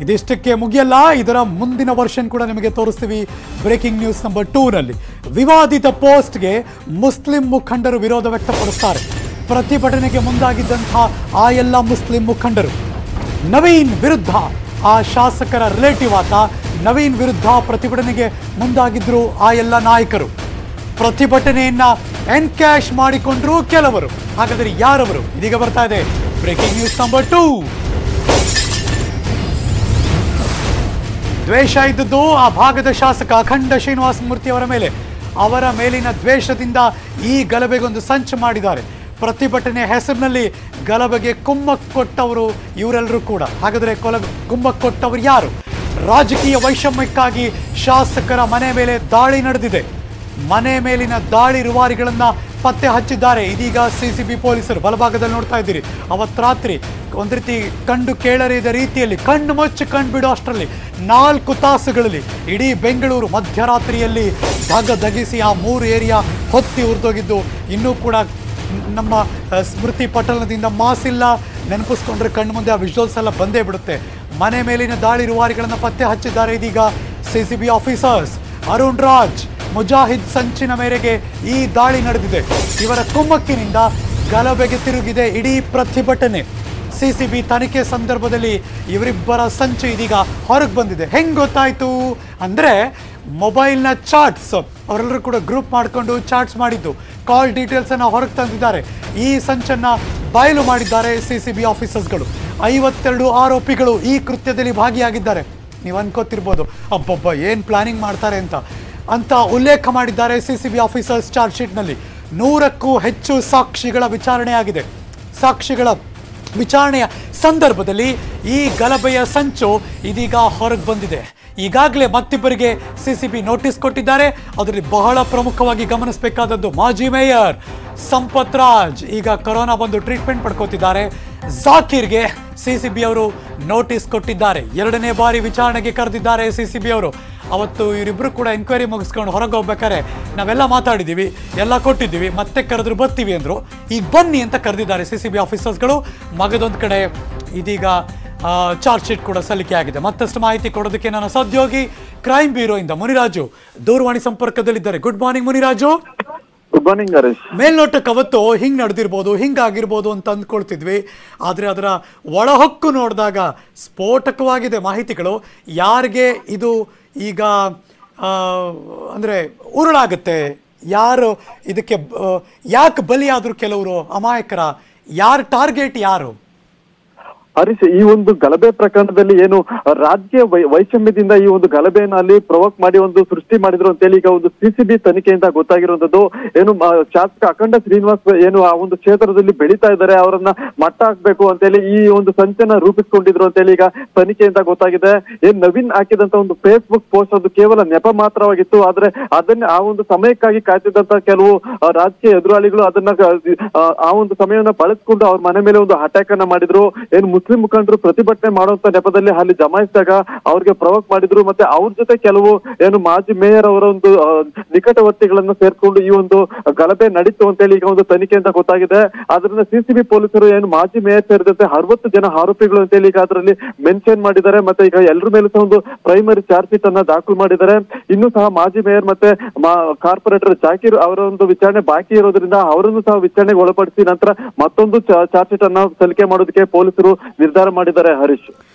A: ಇದಿಷ್ಟಕ್ಕೆ ಮುಗಿಯಲ್ಲ, ಇದರ ಮುಂದಿನ ವರ್ಷನ್ ಕೂಡ ನಿಮಗೆ ತೋರಿಸ್ತೀವಿ. ಬ್ರೇಕಿಂಗ್ ನ್ಯೂಸ್ ನಂಬರ್ 2ನಲ್ಲಿ ವಿವಾದಿತ ಪೋಸ್ಟ್ಗೆ ಮುಸ್ಲಿಂ ಮುಖಂಡರು ವಿರೋಧ ವ್ಯಕ್ತಪಡಿಸ್ತಾರೆ. ಪ್ರತಿಭಟನೆಗೆ ಮುಂದಾಗಿದ್ದಂತಹ ಆ ಎಲ್ಲ ಮುಸ್ಲಿಂ ಮುಖಂಡರು ನವೀನ್ ವಿರುದ್ಧ, ಆ ಶಾಸಕರ ರಿಲೇಟಿವ್ ಆತ ನವೀನ್ ವಿರುದ್ಧ ಪ್ರತಿಭಟನೆಗೆ ಮುಂದಾಗಿದ್ರು ಆ ಎಲ್ಲ ನಾಯಕರು. ಪ್ರತಿಭಟನೆಯನ್ನ ಎನ್ಕ್ಯಾಶ್ ಮಾಡಿಕೊಂಡ್ರು ಕೆಲವರು. ಹಾಗಾದರೆ ಯಾರವರು? ಇದೀಗ ಬರ್ತಾ ಇದೆ ಬ್ರೇಕಿಂಗ್ ನ್ಯೂಸ್ ನಂಬರ್ 2. ದ್ವೇಷ ಇದ್ದದ್ದು ಆ ಭಾಗದ ಶಾಸಕ ಅಖಂಡ ಶ್ರೀನಿವಾಸ ಮೂರ್ತಿ ಅವರ ಮೇಲೆ. ಅವರ ಮೇಲಿನ ದ್ವೇಷದಿಂದ ಈ ಗಲಭೆಗೊಂದು ಸಂಚು ಮಾಡಿದ್ದಾರೆ. ಪ್ರತಿಭಟನೆ ಹೆಸರಿನಲ್ಲಿ ಗಲಭೆಗೆ ಕುಮ್ಮಕ್ಕು ಕೊಟ್ಟವರು ಇವರೆಲ್ಲರೂ ಕೂಡ. ಹಾಗಾದರೆ ಕುಮ್ಮಕ್ಕು ಕೊಟ್ಟವರು ಯಾರು? ರಾಜಕೀಯ ವೈಷಮ್ಯಕ್ಕಾಗಿ ಶಾಸಕರ ಮನೆ ಮೇಲೆ ದಾಳಿ ನಡೆದಿದೆ. ಮನೆ ಮೇಲಿನ ದಾಳಿ ರೂವಾರಿಗಳನ್ನ ಪತ್ತೆ ಹಚ್ಚಿದ್ದಾರೆ. ಇದೀಗ ಸಿಸಿಬಿ ಪೊಲೀಸರು ಬಲಭಾಗದಲ್ಲಿ ನೋಡ್ತಾ ಇದ್ದೀರಿ. ಅವತ್ತು ರಾತ್ರಿ ಒಂದು ರೀತಿ ಕಂಡು ಕೇಳರಿದ ರೀತಿಯಲ್ಲಿ ಕಣ್ಣು ಮುಚ್ಚಿ ಕಣ್ಣು ಬಿಡೋ ಅಷ್ಟರಲ್ಲಿ 4 ತಾಸುಗಳಲ್ಲಿ ಇಡೀ ಬೆಂಗಳೂರು ಮಧ್ಯರಾತ್ರಿಯಲ್ಲಿ ಧಗಿಸಿ ಆ 3 ಏರಿಯಾ ಹೊತ್ತಿ ಉರಿದೋಗಿದ್ದು ಇನ್ನೂ ಕೂಡ ನಮ್ಮ ಸ್ಮೃತಿ ಪಟಲದಿಂದ ಮಾಸಿಲ್ಲ. ನೆನಪಿಸ್ಕೊಂಡ್ರೆ ಕಣ್ಣು ಮುಂದೆ ಆ ವಿಜುವಲ್ಸ್ ಎಲ್ಲ ಬಂದೇ ಬಿಡುತ್ತೆ. ಮನೆ ಮೇಲಿನ ದಾಳಿ ರೂವಾರಿಗಳನ್ನು ಪತ್ತೆ ಹಚ್ಚಿದ್ದಾರೆ ಇದೀಗ ಸಿಸಿಬಿ ಆಫೀಸರ್ಸ್. ಅರುಣ್ ರಾಜ್, ಮುಜಾಹಿದ್ ಸಂಚಿನ ಮೇರೆಗೆ ಈ ದಾಳಿ ನಡೆದಿದೆ. ಇವರ ಕುಮ್ಮಕ್ಕಿನಿಂದ ಗಲಭೆಗೆ ತಿರುಗಿದೆ ಇಡೀ ಪ್ರತಿಭಟನೆ. ಸಿಸಿಬಿ ತನಿಖೆ ಸಂದರ್ಭದಲ್ಲಿ ಇವರಿಬ್ಬರ ಸಂಚು ಇದೀಗ ಹೊರಗೆ ಬಂದಿದೆ. ಹೆಂಗೆ ಗೊತ್ತಾಯಿತು ಅಂದರೆ ಮೊಬೈಲ್ನ ಚಾಟ್ಸ್, ಅವರೆಲ್ಲರೂ ಕೂಡ ಗ್ರೂಪ್ ಮಾಡಿಕೊಂಡು ಚಾಟ್ಸ್ ಮಾಡಿದ್ದು, ಕಾಲ್ ಡೀಟೇಲ್ಸನ್ನು ಹೊರಗೆ ತಂದಿದ್ದಾರೆ. ಈ ಸಂಚನ್ನು ಬಯಲು ಮಾಡಿದ್ದಾರೆ ಸಿಸಿಬಿ ಆಫೀಸರ್ಸ್ಗಳು. 52 ಆರೋಪಿಗಳು ಈ ಕೃತ್ಯದಲ್ಲಿ ಭಾಗಿಯಾಗಿದ್ದಾರೆ. ನೀವು ಅನ್ಕೋತಿರ್ಬೋದು ಅಬ್ಬಬ್ಬ ಏನು ಪ್ಲಾನಿಂಗ್ ಮಾಡ್ತಾರೆ ಅಂತ ಉಲ್ಲೇಖ ಮಾಡಿದ್ದಾರೆ ಸಿಸಿಬಿ ಆಫೀಸರ್ಸ್ ಚಾರ್ಜ್ ಶೀಟ್ನಲ್ಲಿ. 100ಕ್ಕೂ ಹೆಚ್ಚು ಸಾಕ್ಷಿಗಳ ವಿಚಾರಣೆ ಆಗಿದೆ. ಸಾಕ್ಷಿಗಳ ವಿಚಾರಣೆಯ ಸಂದರ್ಭದಲ್ಲಿ ಈ ಗಲಭೆಯ ಸಂಚು ಇದೀಗ ಹೊರಗೆ ಬಂದಿದೆ. ಈಗಾಗಲೇ ಮತ್ತಿಬ್ಬರಿಗೆ ಸಿಸಿಬಿ ನೋಟಿಸ್ ಕೊಟ್ಟಿದ್ದಾರೆ. ಅದರಲ್ಲಿ ಬಹಳ ಪ್ರಮುಖವಾಗಿ ಗಮನಿಸಬೇಕಾದದ್ದು ಮಾಜಿ ಮೇಯರ್ ಸಂಪತ್ ರಾಜ್ ಈಗ ಕೊರೋನಾ ಬಂದು ಟ್ರೀಟ್ಮೆಂಟ್ ಪಡ್ಕೋತಿದ್ದಾರೆ. ಜಾಕೀರ್ಗೆ ಸಿಸಿಬಿ ಅವರು ನೋಟಿಸ್ ಕೊಟ್ಟಿದ್ದಾರೆ. 2ನೇ ಬಾರಿ ವಿಚಾರಣೆಗೆ ಕರೆದಿದ್ದಾರೆ ಸಿಸಿಬಿ ಅವರು. ಅವತ್ತು ಇವರಿಬ್ಬರು ಕೂಡ ಎನ್ಕ್ವೈರಿ ಮುಗಿಸ್ಕೊಂಡು ಹೊರಗೆ ಹೋಗ್ಬೇಕಾರೆ ನಾವೆಲ್ಲ ಮಾತಾಡಿದ್ದೀವಿ, ಎಲ್ಲ ಕೊಟ್ಟಿದ್ದೀವಿ, ಮತ್ತೆ ಕರೆದ್ರು ಬರ್ತೀವಿ ಅಂದರು. ಈಗ ಬನ್ನಿ ಅಂತ ಕರೆದಿದ್ದಾರೆ ಸಿಸಿಬಿ ಆಫೀಸರ್ಸ್ಗಳು. ಮಗದೊಂದು ಕಡೆ ಇದೀಗ ಚಾರ್ಜ್ ಶೀಟ್ ಕೂಡ ಸಲ್ಲಿಕೆ ಆಗಿದೆ. ಮತ್ತಷ್ಟು ಮಾಹಿತಿ ಕೊಡೋದಕ್ಕೆ ನನ್ನ ಸಹೋದ್ಯೋಗಿ ಕ್ರೈಮ್ ಬ್ಯೂರೋಯಿಂದ ಮುನಿರಾಜು ದೂರವಾಣಿ ಸಂಪರ್ಕದಲ್ಲಿದ್ದಾರೆ. Good morning Muniraju.
C: Good morning Harish.
A: ಮೇಲ್ನೋಟಕ್ಕೆ ಅವತ್ತು ಹಿಂಗೆ ನಡೆದಿರ್ಬೋದು, ಹಿಂಗಾಗಿರ್ಬೋದು ಅಂತ ಅಂದ್ಕೊಳ್ತಿದ್ವಿ. ಆದರೆ ಅದರ ಒಳಹೊಕ್ಕು ನೋಡಿದಾಗ ಸ್ಫೋಟಕವಾಗಿದೆ ಮಾಹಿತಿಗಳು. ಯಾರಿಗೆ ಇದು ಈಗ ಅಂದರೆ ಉರುಳಾಗುತ್ತೆ, ಯಾರು ಇದಕ್ಕೆ ಯಾಕೆ ಬಲಿಯಾದರು, ಕೆಲವರು ಅಮಾಯಕರ, ಯಾರು ಟಾರ್ಗೆಟ್ ಯಾರು?
C: ಹರೀಶ್, ಈ ಒಂದು ಗಲಭೆ ಪ್ರಕರಣದಲ್ಲಿ ಏನು ರಾಜಕೀಯ ವೈಷಮ್ಯದಿಂದ ಈ ಒಂದು ಗಲಭೆಯನ್ನು ಅಲ್ಲಿ ಪ್ರವೋಕ್ ಮಾಡಿ ಒಂದು ಸೃಷ್ಟಿ ಮಾಡಿದ್ರು ಅಂತೇಳಿ ಈಗ ಒಂದು ಸಿಸಿಬಿ ತನಿಖೆಯಿಂದ ಗೊತ್ತಾಗಿರುವಂತದ್ದು. ಏನು ಶಾಸಕ ಅಖಂಡ ಶ್ರೀನಿವಾಸ್ ಏನು ಆ ಒಂದು ಕ್ಷೇತ್ರದಲ್ಲಿ ಬೆಳೀತಾ ಇದ್ದಾರೆ, ಅವರನ್ನ ಮಟ್ಟ ಹಾಕ್ಬೇಕು ಅಂತೇಳಿ ಈ ಒಂದು ಸಂಚನ ರೂಪಿಸ್ಕೊಂಡಿದ್ರು ಅಂತೇಳಿ ಈಗ ತನಿಖೆಯಿಂದ ಗೊತ್ತಾಗಿದೆ. ಏನ್ ನವೀನ್ ಹಾಕಿದಂತ ಒಂದು ಫೇಸ್ಬುಕ್ ಪೋಸ್ಟ್ ಅದು ಕೇವಲ ನೆಪ ಮಾತ್ರವಾಗಿತ್ತು. ಆದ್ರೆ ಅದನ್ನ ಆ ಒಂದು ಸಮಯಕ್ಕಾಗಿ ಕಾಯ್ತಿದ್ದಂತ ಕೆಲವು ರಾಜಕೀಯ ಎದುರಾಳಿಗಳು ಅದನ್ನ ಆ ಒಂದು ಸಮಯವನ್ನ ಬಳಸ್ಕೊಂಡು ಅವ್ರ ಮನೆ ಮೇಲೆ ಒಂದು ಅಟ್ಯಾಕ್ ಅನ್ನ ಮಾಡಿದ್ರು. ಏನು ಮುಸ್ಲಿಂ ಮುಖಂಡರು ಪ್ರತಿಭಟನೆ ಮಾಡುವಂತ ನೆಪದಲ್ಲಿ ಅಲ್ಲಿ ಜಮಾಯಿಸಿದಾಗ ಅವ್ರಿಗೆ ಪ್ರವೋಕ್ ಮಾಡಿದ್ರು. ಮತ್ತೆ ಅವ್ರ ಜೊತೆ ಕೆಲವು ಏನು ಮಾಜಿ ಮೇಯರ್ ಅವರ ಒಂದು ನಿಕಟವರ್ತಿಗಳನ್ನ ಸೇರ್ಕೊಂಡು ಈ ಒಂದು ಗಲಭೆ ನಡೀತು ಅಂತೇಳಿ ಈಗ ಒಂದು ತನಿಖೆಯಿಂದ ಗೊತ್ತಾಗಿದೆ. ಅದರಿಂದ ಸಿಸಿಬಿ ಪೊಲೀಸರು ಏನು ಮಾಜಿ ಮೇಯರ್ ಸೇರಿದಂತೆ 60 ಜನ ಆರೋಪಿಗಳು ಅಂತೇಳಿ ಈಗ ಅದರಲ್ಲಿ ಮೆನ್ಷನ್ ಮಾಡಿದ್ದಾರೆ. ಮತ್ತೆ ಈಗ ಎಲ್ಲರ ಮೇಲೂ ಸಹ ಒಂದು ಪ್ರೈಮರಿ ಚಾರ್ಜ್ ಶೀಟ್ ಅನ್ನ ದಾಖಲು ಮಾಡಿದ್ದಾರೆ. ಇನ್ನೂ ಸಹ ಮಾಜಿ ಮೇಯರ್ ಮತ್ತೆ ಕಾರ್ಪೊರೇಟರ್ ಜಾಕೀರ್ ಅವರ ಒಂದು ವಿಚಾರಣೆ ಬಾಕಿ ಇರೋದ್ರಿಂದ ಅವರನ್ನು ಸಹ ವಿಚಾರಣೆಗೆ ಒಳಪಡಿಸಿ ನಂತರ ಮತ್ತೊಂದು ಚಾರ್ಜ್ ಶೀಟ್ ಅನ್ನ ಸಲ್ಲಿಕೆ ಮಾಡೋದಕ್ಕೆ ಪೊಲೀಸರು ನಿರ್ಧಾರ ಮಾಡಿದ್ದಾರೆ. Harish,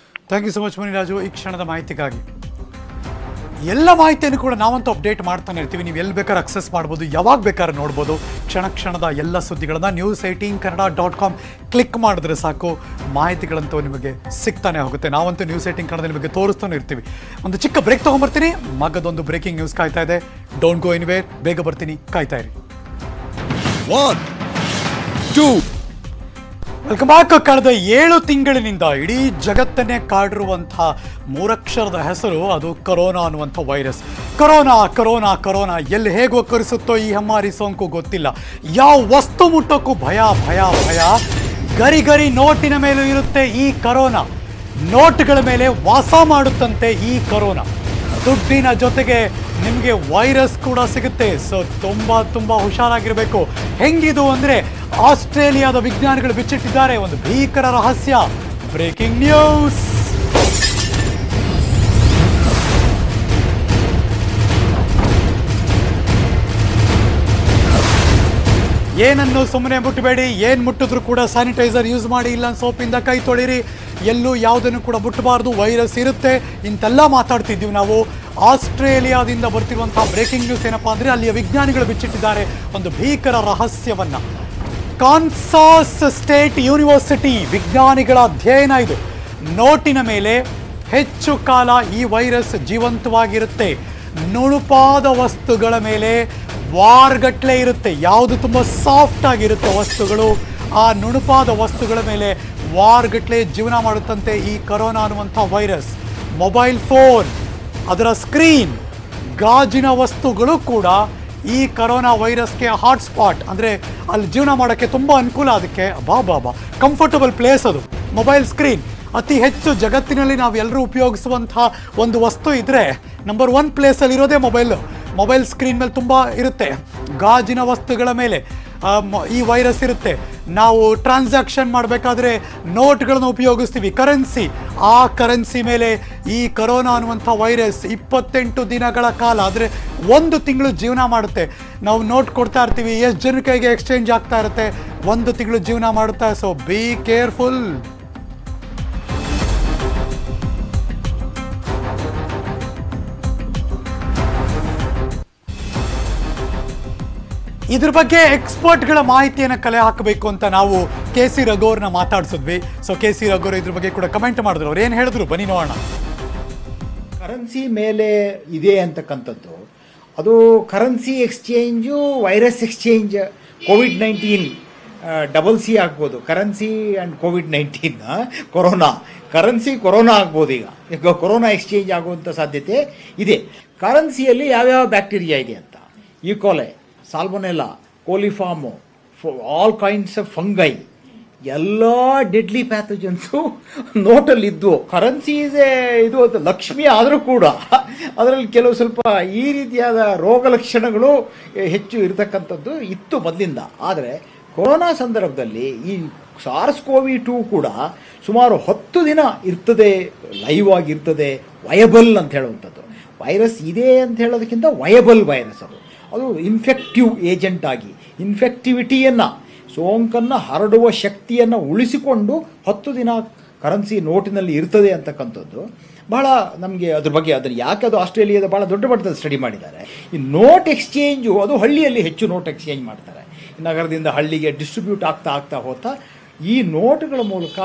A: thank you so much Muniraju ಈ ಕ್ಷಣದ ಮಾಹಿತಿಗಾಗಿ. ಎಲ್ಲ ಮಾಹಿತಿಯನ್ನು ಕೂಡ ನಾವಂತೂ ಅಪ್ಡೇಟ್ ಮಾಡ್ತಾನೆ ಇರ್ತೀವಿ. ನೀವು ಎಲ್ಲಿ ಬೇಕಾದ್ರೆ ಅಕ್ಸೆಸ್ ಮಾಡ್ಬೋದು, ಯಾವಾಗ ಬೇಕಾದ್ರೆ ನೋಡ್ಬೋದು. ಕ್ಷಣದ ಎಲ್ಲ ಸುದ್ದಿಗಳನ್ನು news18kannada.com ಕ್ಲಿಕ್ ಮಾಡಿದ್ರೆ ಸಾಕು, ಮಾಹಿತಿಗಳಂತೂ ನಿಮಗೆ ಸಿಗ್ತಾನೆ ಹೋಗುತ್ತೆ. ನಾವಂತೂ News18 ಕನ್ನಡ ನಿಮಗೆ ತೋರಿಸ್ತಾನೆ ಇರ್ತೀವಿ. ಒಂದು ಚಿಕ್ಕ ಬ್ರೇಕ್ ತೊಗೊಂಡ್ಬರ್ತೀನಿ. ಮಗದೊಂದು ಬ್ರೇಕಿಂಗ್ ನ್ಯೂಸ್ ಕಾಯ್ತಾ ಇದೆ. ಡೋಂಟ್ ಗೋ ಎನಿವೇರ್, ಬೇಗ ಬರ್ತೀನಿ, ಕಾಯ್ತಾ ಇರಿ.
D: 1 2
A: ವೆಲ್ಕಮ್ ಬ್ಯಾಕ್. ಕಳೆದ 7 ತಿಂಗಳಿನಿಂದ ಇಡೀ ಜಗತ್ತನ್ನೇ ಕಾಡಿರುವಂತಹ 3 ಅಕ್ಷರದ ಹೆಸರು, ಅದು ಕೊರೋನಾ ಅನ್ನುವಂಥ ವೈರಸ್. ಕೊರೋನಾ ಎಲ್ಲಿ ಹೇಗೆ ಒಕ್ಕರಿಸುತ್ತೋ ಈ ಹೆಮ್ಮಾರಿ ಸೋಂಕು ಗೊತ್ತಿಲ್ಲ. ಯಾವ ವಸ್ತು ಮುಟ್ಟೋಕ್ಕೂ ಭಯ. ಗರಿ ನೋಟಿನ ಮೇಲೂ ಇರುತ್ತೆ ಈ ಕೊರೋನಾ. ನೋಟ್ಗಳ ಮೇಲೆ ವಾಸ ಮಾಡುತ್ತಂತೆ ಈ ಕೊರೋನಾ. ದುಡ್ಡಿನ ಜೊತೆಗೆ ನಿಮಗೆ ವೈರಸ್ ಕೂಡ ಸಿಗುತ್ತೆ. ಸೊ ತುಂಬ ಹುಷಾರಾಗಿರಬೇಕು. ಹೆಂಗಿದು ಅಂದರೆ ಆಸ್ಟ್ರೇಲಿಯಾದ ವಿಜ್ಞಾನಿಗಳು ಬಿಚ್ಚಿಟ್ಟಿದ್ದಾರೆ ಒಂದು ಭೀಕರ ರಹಸ್ಯ. Breaking news. ಏನನ್ನು ಸುಮ್ಮನೆ ಮುಟ್ಟಬೇಡಿ. ಏನು ಮುಟ್ಟಿದ್ರು ಕೂಡ ಸ್ಯಾನಿಟೈಸರ್ ಯೂಸ್ ಮಾಡಿ, ಇಲ್ಲ ಸೋಪಿಂದ ಕೈ ತೊಳಿರಿ. ಎಲ್ಲೂ ಯಾವುದನ್ನು ಕೂಡ ಮುಟ್ಟಬಾರ್ದು, ವೈರಸ್ ಇರುತ್ತೆ. ಇಂತೆಲ್ಲ ಮಾತಾಡ್ತಿದ್ದೀವಿ ನಾವು. ಆಸ್ಟ್ರೇಲಿಯಾದಿಂದ ಬರ್ತಿರುವಂತಹ ಬ್ರೇಕಿಂಗ್ ನ್ಯೂಸ್ ಏನಪ್ಪಾ ಅಂದರೆ, ಅಲ್ಲಿಯ ವಿಜ್ಞಾನಿಗಳು ಬಿಚ್ಚಿಟ್ಟಿದ್ದಾರೆ ಒಂದು ಭೀಕರ ರಹಸ್ಯವನ್ನ. ಕಾನ್ಸಾಸ್ ಸ್ಟೇಟ್ ಯೂನಿವರ್ಸಿಟಿ ವಿಜ್ಞಾನಿಗಳ ಅಧ್ಯಯನ ಇದು. ನೋಟಿನ ಮೇಲೆ ಹೆಚ್ಚು ಕಾಲ ಈ ವೈರಸ್ ಜೀವಂತವಾಗಿರುತ್ತೆ. ನುಣುಪಾದ ವಸ್ತುಗಳ ಮೇಲೆ ವಾರಗಟ್ಟಲೆ ಇರುತ್ತೆ. ಯಾವುದು ತುಂಬ ಸಾಫ್ಟ್ ಆಗಿರುತ್ತೆ ವಸ್ತುಗಳು, ಆ ನುಣುಪಾದ ವಸ್ತುಗಳ ಮೇಲೆ ವಾರಗಟ್ಟಲೆ ಜೀವನ ಮಾಡುತ್ತಂತೆ ಈ ಕೊರೋನಾ ಅನ್ನುವಂಥ ವೈರಸ್. ಮೊಬೈಲ್ ಫೋನ್, ಅದರ ಸ್ಕ್ರೀನ್, ಗಾಜಿನ ವಸ್ತುಗಳು ಕೂಡ ಈ ಕರೋನಾ ವೈರಸ್ಗೆ ಹಾಟ್ಸ್ಪಾಟ್. ಅಂದರೆ ಅಲ್ಲಿ ಜೀವನ ಮಾಡೋಕ್ಕೆ ತುಂಬ ಅನುಕೂಲ. ಅದಕ್ಕೆ ಬಾ ಕಂಫರ್ಟಬಲ್ ಪ್ಲೇಸ್ ಅದು. ಮೊಬೈಲ್ ಸ್ಕ್ರೀನ್ ಅತಿ ಹೆಚ್ಚು ಜಗತ್ತಿನಲ್ಲಿ ನಾವು ಎಲ್ಲರೂ ಉಪಯೋಗಿಸುವಂತಹ ಒಂದು ವಸ್ತು ಇದ್ದರೆ ನಂಬರ್ 1 ಪ್ಲೇಸಲ್ಲಿ ಇರೋದೇ ಮೊಬೈಲ್ ಸ್ಕ್ರೀನ್ ಮೇಲೆ ತುಂಬ ಇರುತ್ತೆ. ಗಾಜಿನ ವಸ್ತುಗಳ ಮೇಲೆ ಈ ವೈರಸ್ ಇರುತ್ತೆ. ನಾವು ಟ್ರಾನ್ಸಾಕ್ಷನ್ ಮಾಡಬೇಕಾದ್ರೆ ನೋಟ್ಗಳನ್ನು ಉಪಯೋಗಿಸ್ತೀವಿ, ಕರೆನ್ಸಿ. ಆ ಕರೆನ್ಸಿ ಮೇಲೆ ಈ ಕರೋನಾ ಅನ್ನುವಂಥ ವೈರಸ್ 28 ದಿನಗಳ ಕಾಲ, ಅಂದರೆ 1 ತಿಂಗಳು ಜೀವನ ಮಾಡುತ್ತೆ. ನಾವು ನೋಟ್ ಕೊಡ್ತಾ ಇರ್ತೀವಿ, ಎಷ್ಟು ಜನ ಕೈಗೆ ಎಕ್ಸ್ಚೇಂಜ್ ಆಗ್ತಾ ಇರುತ್ತೆ, 1 ತಿಂಗಳು ಜೀವನ ಮಾಡುತ್ತೆ. So be careful. ಇದ್ರ ಬಗ್ಗೆ ಎಕ್ಸ್ಪರ್ಟ್ಗಳ ಮಾಹಿತಿಯನ್ನು ಕಲೆ ಹಾಕಬೇಕು ಅಂತ ನಾವು ಕೆ.ಸಿ. ರಘು ಅವ್ರನ್ನ ಮಾತಾಡ್ಸಿದ್ವಿ. So KC. ರಘು ಅವರು ಇದ್ರ ಬಗ್ಗೆ ಕೂಡ ಕಮೆಂಟ್ ಮಾಡಿದ್ರು. ಅವ್ರು ಏನು ಹೇಳಿದ್ರು ಬನ್ನಿ ನೋಡೋಣ.
E: ಕರೆನ್ಸಿ ಮೇಲೆ ಇದೆ ಅಂತಕ್ಕಂಥದ್ದು, ಅದು currency exchange, virus exchange, COVID-19 double C ಆಗ್ಬೋದು. ಕರೆನ್ಸಿ ಆ್ಯಂಡ್ ಕೋವಿಡ್-19 ಕೊರೋನಾ ಆಗ್ಬೋದು. ಈಗ ಕೊರೋನಾ ಎಕ್ಸ್ಚೇಂಜ್ ಆಗುವಂಥ ಸಾಧ್ಯತೆ ಇದೆ. ಕರೆನ್ಸಿಯಲ್ಲಿ ಯಾವ್ಯಾವ ಬ್ಯಾಕ್ಟೀರಿಯಾ ಇದೆ ಅಂತ, ಈಕೋಲೆ, salmonella, ಕೋಲಿಫಾರ್ಮು, all kinds of fungi, ಎಲ್ಲ ಡೆಡ್ಲಿ ಪ್ಯಾಥೋಜನ್ಸು ನೋಟಲ್ಲಿದ್ದು. ಕರೆನ್ಸಿ ಇದು ಲಕ್ಷ್ಮಿ ಆದರೂ ಕೂಡ ಅದರಲ್ಲಿ ಕೆಲವು ಸ್ವಲ್ಪ ಈ ರೀತಿಯಾದ ರೋಗ ಲಕ್ಷಣಗಳು ಹೆಚ್ಚು ಇರತಕ್ಕಂಥದ್ದು ಇತ್ತು ಮೊದಲಿಂದ. ಆದರೆ ಕೊರೋನಾ ಸಂದರ್ಭದಲ್ಲಿ ಈ SARS-CoV-2 ಕೂಡ ಸುಮಾರು 10 ದಿನ ಇರ್ತದೆ, ಲೈವ್ ಆಗಿರ್ತದೆ. ವಯಬಲ್ ಅಂತ ಹೇಳುವಂಥದ್ದು ವೈರಸ್ ಇದೆ ಅಂತ ಹೇಳೋದಕ್ಕಿಂತ ವಯಬಲ್ ವೈರಸ್ ಅದು ಇನ್ಫೆಕ್ಟಿವ್ ಏಜೆಂಟ್ ಆಗಿ ಇನ್ಫೆಕ್ಟಿವಿಟಿಯನ್ನು, ಸೋಂಕನ್ನು ಹರಡುವ ಶಕ್ತಿಯನ್ನು ಉಳಿಸಿಕೊಂಡು 10 ದಿನ ಕರೆನ್ಸಿ ನೋಟಿನಲ್ಲಿ ಇರ್ತದೆ ಅಂತಕ್ಕಂಥದ್ದು ಬಹಳ ನಮಗೆ ಅದ್ರ ಬಗ್ಗೆ. ಅದನ್ನು ಯಾಕೆ ಅದು ಆಸ್ಟ್ರೇಲಿಯಾದ ಭಾಳ ದೊಡ್ಡ ಮಟ್ಟದ ಸ್ಟಡಿ ಮಾಡಿದ್ದಾರೆ. ಈ ನೋಟ್ ಎಕ್ಸ್ಚೇಂಜು ಅದು ಹಳ್ಳಿಯಲ್ಲಿ ಹೆಚ್ಚು ನೋಟ್ ಎಕ್ಸ್ಚೇಂಜ್ ಮಾಡ್ತಾರೆ. ನಗರದಿಂದ ಹಳ್ಳಿಗೆ ಡಿಸ್ಟ್ರಿಬ್ಯೂಟ್ ಆಗ್ತಾ ಹೋಗ್ತಾ ಈ ನೋಟುಗಳ ಮೂಲಕ